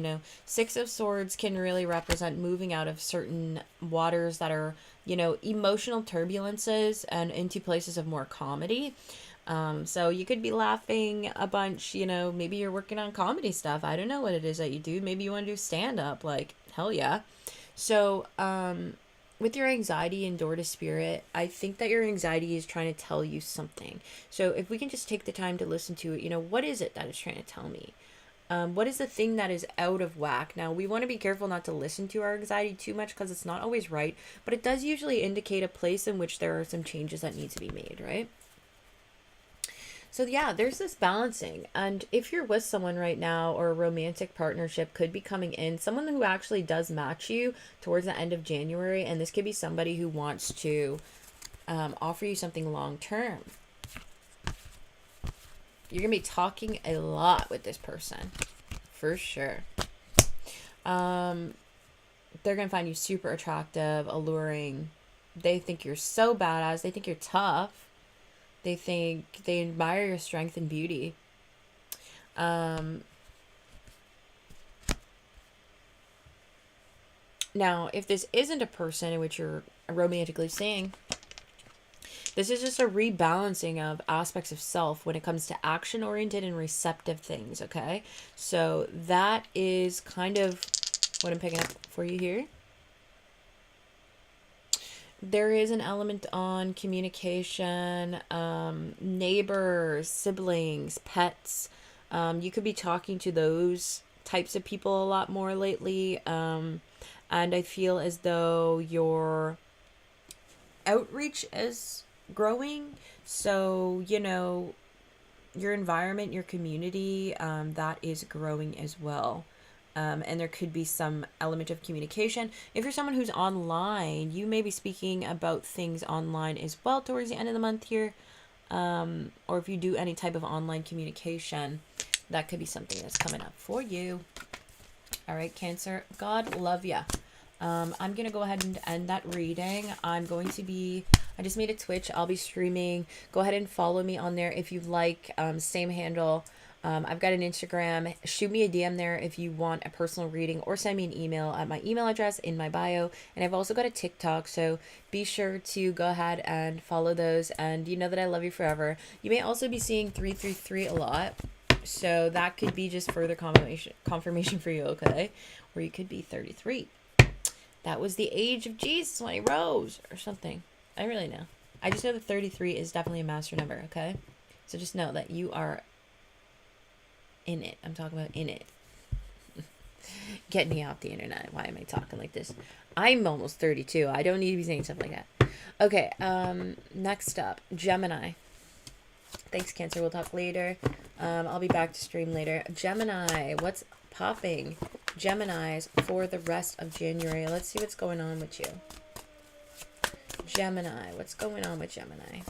6 of Swords can really represent moving out of certain waters that are, emotional turbulences, and into places of more comedy. So you could be laughing a bunch, maybe you're working on comedy stuff. I don't know what it is that you do. Maybe you want to do stand-up, like, hell yeah. So, with your anxiety and door to spirit, I think that your anxiety is trying to tell you something. So if we can just take the time to listen to it, what is it that it's trying to tell me? What is the thing that is out of whack? Now, we want to be careful not to listen to our anxiety too much, because it's not always right, but it does usually indicate a place in which there are some changes that need to be made, right? So yeah, there's this balancing. And if you're with someone right now, or a romantic partnership could be coming in, someone who actually does match you towards the end of January, and this could be somebody who wants to offer you something long term. You're going to be talking a lot with this person, for sure. They're going to find you super attractive, alluring. They think you're so badass. They think you're tough. They admire your strength and beauty. Now, if this isn't a person in which you're romantically seeing, this is just a rebalancing of aspects of self when it comes to action-oriented and receptive things, okay? So that is kind of what I'm picking up for you here. There is an element on communication, neighbors, siblings, pets. You could be talking to those types of people a lot more lately. And I feel as though your outreach is growing. So, your environment, your community, that is growing as well. And there could be some element of communication. If you're someone who's online, you may be speaking about things online as well towards the end of the month here. Or if you do any type of online communication, that could be something that's coming up for you. All right, Cancer, God love ya. I'm going to go ahead and end that reading. I just made a Twitch. I'll be streaming. Go ahead and follow me on there if you'd like. Same handle. I've got an Instagram. Shoot me a DM there if you want a personal reading, or send me an email at my email address in my bio. And I've also got a TikTok, so be sure to go ahead and follow those. And you know that I love you forever. You may also be seeing 333 a lot, so that could be just further confirmation for you, okay? Or you could be 33. That was the age of Jesus when he rose, or something. I really know. I just know that 33 is definitely a master number, okay? So just know that you are in it. I'm talking about in it. Get me off the internet. Why am I talking like this? I'm almost 32. I don't need to be saying stuff like that. Okay, next up, Gemini. Thanks, Cancer. We'll talk later. I'll be back to stream later. Gemini, what's popping? Geminis for the rest of January. Let's see what's going on with you. Gemini, what's going on with Gemini?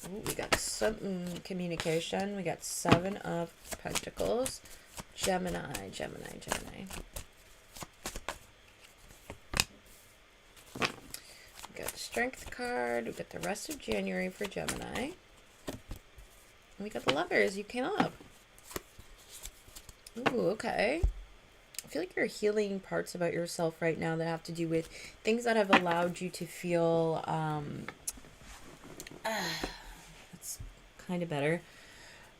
Ooh, we got some communication. We got 7 of Pentacles. Gemini, Gemini, Gemini. We got the Strength card. We got the rest of January for Gemini. And we got the Lovers. You came up. Ooh, okay. I feel like you're healing parts about yourself right now that have to do with things that have allowed you to feel that's kind of better.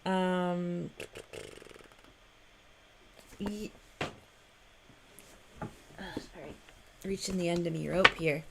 Sorry. Reaching the end of me rope here.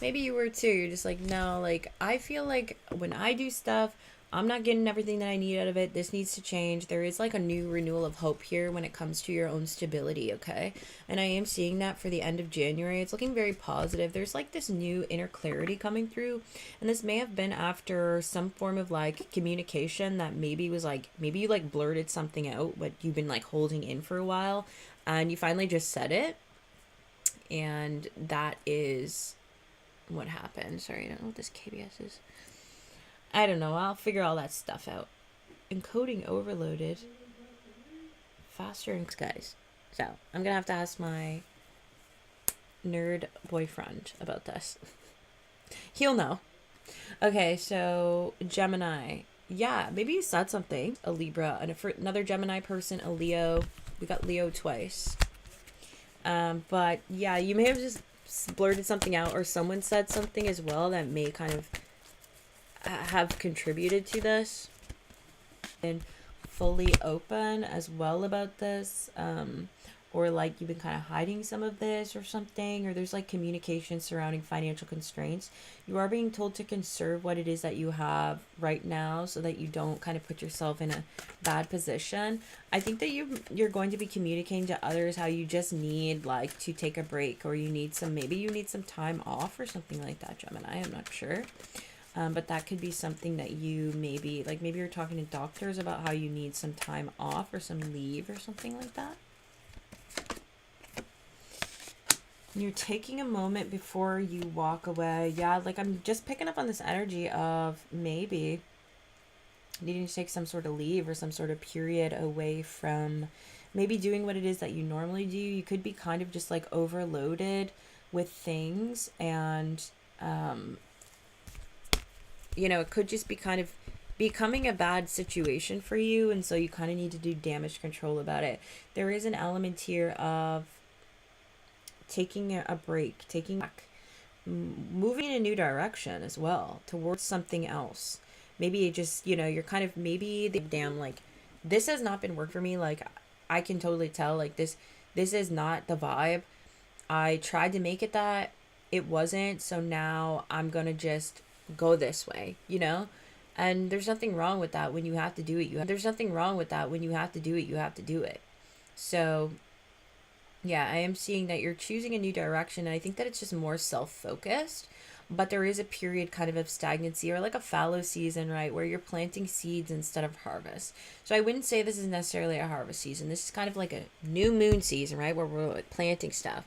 Maybe you were too. You're just like, no, like, I feel like when I do stuff, I'm not getting everything that I need out of it. This needs to change. There is like a new renewal of hope here when it comes to your own stability, okay? And I am seeing that for the end of January. It's looking very positive. There's like this new inner clarity coming through. And this may have been after some form of like communication that maybe was like, maybe you like blurted something out, but you've been like holding in for a while. And you finally just said it. And that is what happened. Sorry, I don't know what this KBS is. I don't know. I'll figure all that stuff out. Encoding overloaded. Faster and guys. So I'm gonna have to ask my nerd boyfriend about this. He'll know. Okay, so Gemini. Yeah, maybe you said something. A Libra, and for another Gemini person, a Leo. We got Leo twice. But yeah, you may have just blurted something out, or someone said something as well that may kind of have contributed to this. And fully open as well about this, or like you've been kind of hiding some of this or something, or there's like communication surrounding financial constraints. You are being told to conserve what it is that you have right now so that you don't kind of put yourself in a bad position. I think that you're going to be communicating to others how you just need like to take a break, or you need some, maybe you need some time off or something like that, Gemini. I'm not sure. But that could be something that you maybe you're talking to doctors about how you need some time off or some leave or something like that. You're taking a moment before you walk away. Yeah, like I'm just picking up on this energy of maybe needing to take some sort of leave or some sort of period away from maybe doing what it is that you normally do. You could be kind of just like overloaded with things, and you know, it could just be kind of becoming a bad situation for you, and so you kind of need to do damage control about it. There is an element here of taking a break, taking back, moving in a new direction as well towards something else. Maybe it just, you know, you're kind of maybe the damn like this has not been work for me. Like I can totally tell like this is not the vibe. I tried to make it that, it wasn't, so now I'm gonna just go this way, you know? And there's nothing wrong with that. When you have to do it, there's nothing wrong with that. When you have to do it, you have to do it. So yeah, I am seeing that you're choosing a new direction, and I think that it's just more self-focused, but there is a period kind of stagnancy, or like a fallow season, right, where you're planting seeds instead of harvest. So I wouldn't say this is necessarily a harvest season. This is kind of like a new moon season, right, where we're like planting stuff.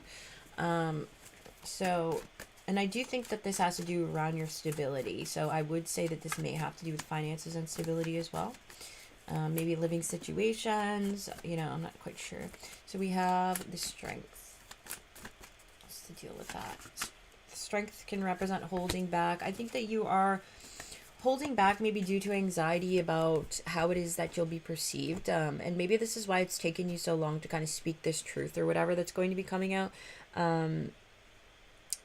So, and I do think that this has to do around your stability. So I would say that this may have to do with finances and stability as well. Maybe living situations, you know, I'm not quite sure. So we have the Strength. What's to deal with that? Strength can represent holding back. I think that you are holding back maybe due to anxiety about how it is that you'll be perceived. And maybe this is why it's taken you so long to kind of speak this truth or whatever that's going to be coming out.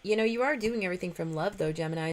You know, you are doing everything from love though, Gemini.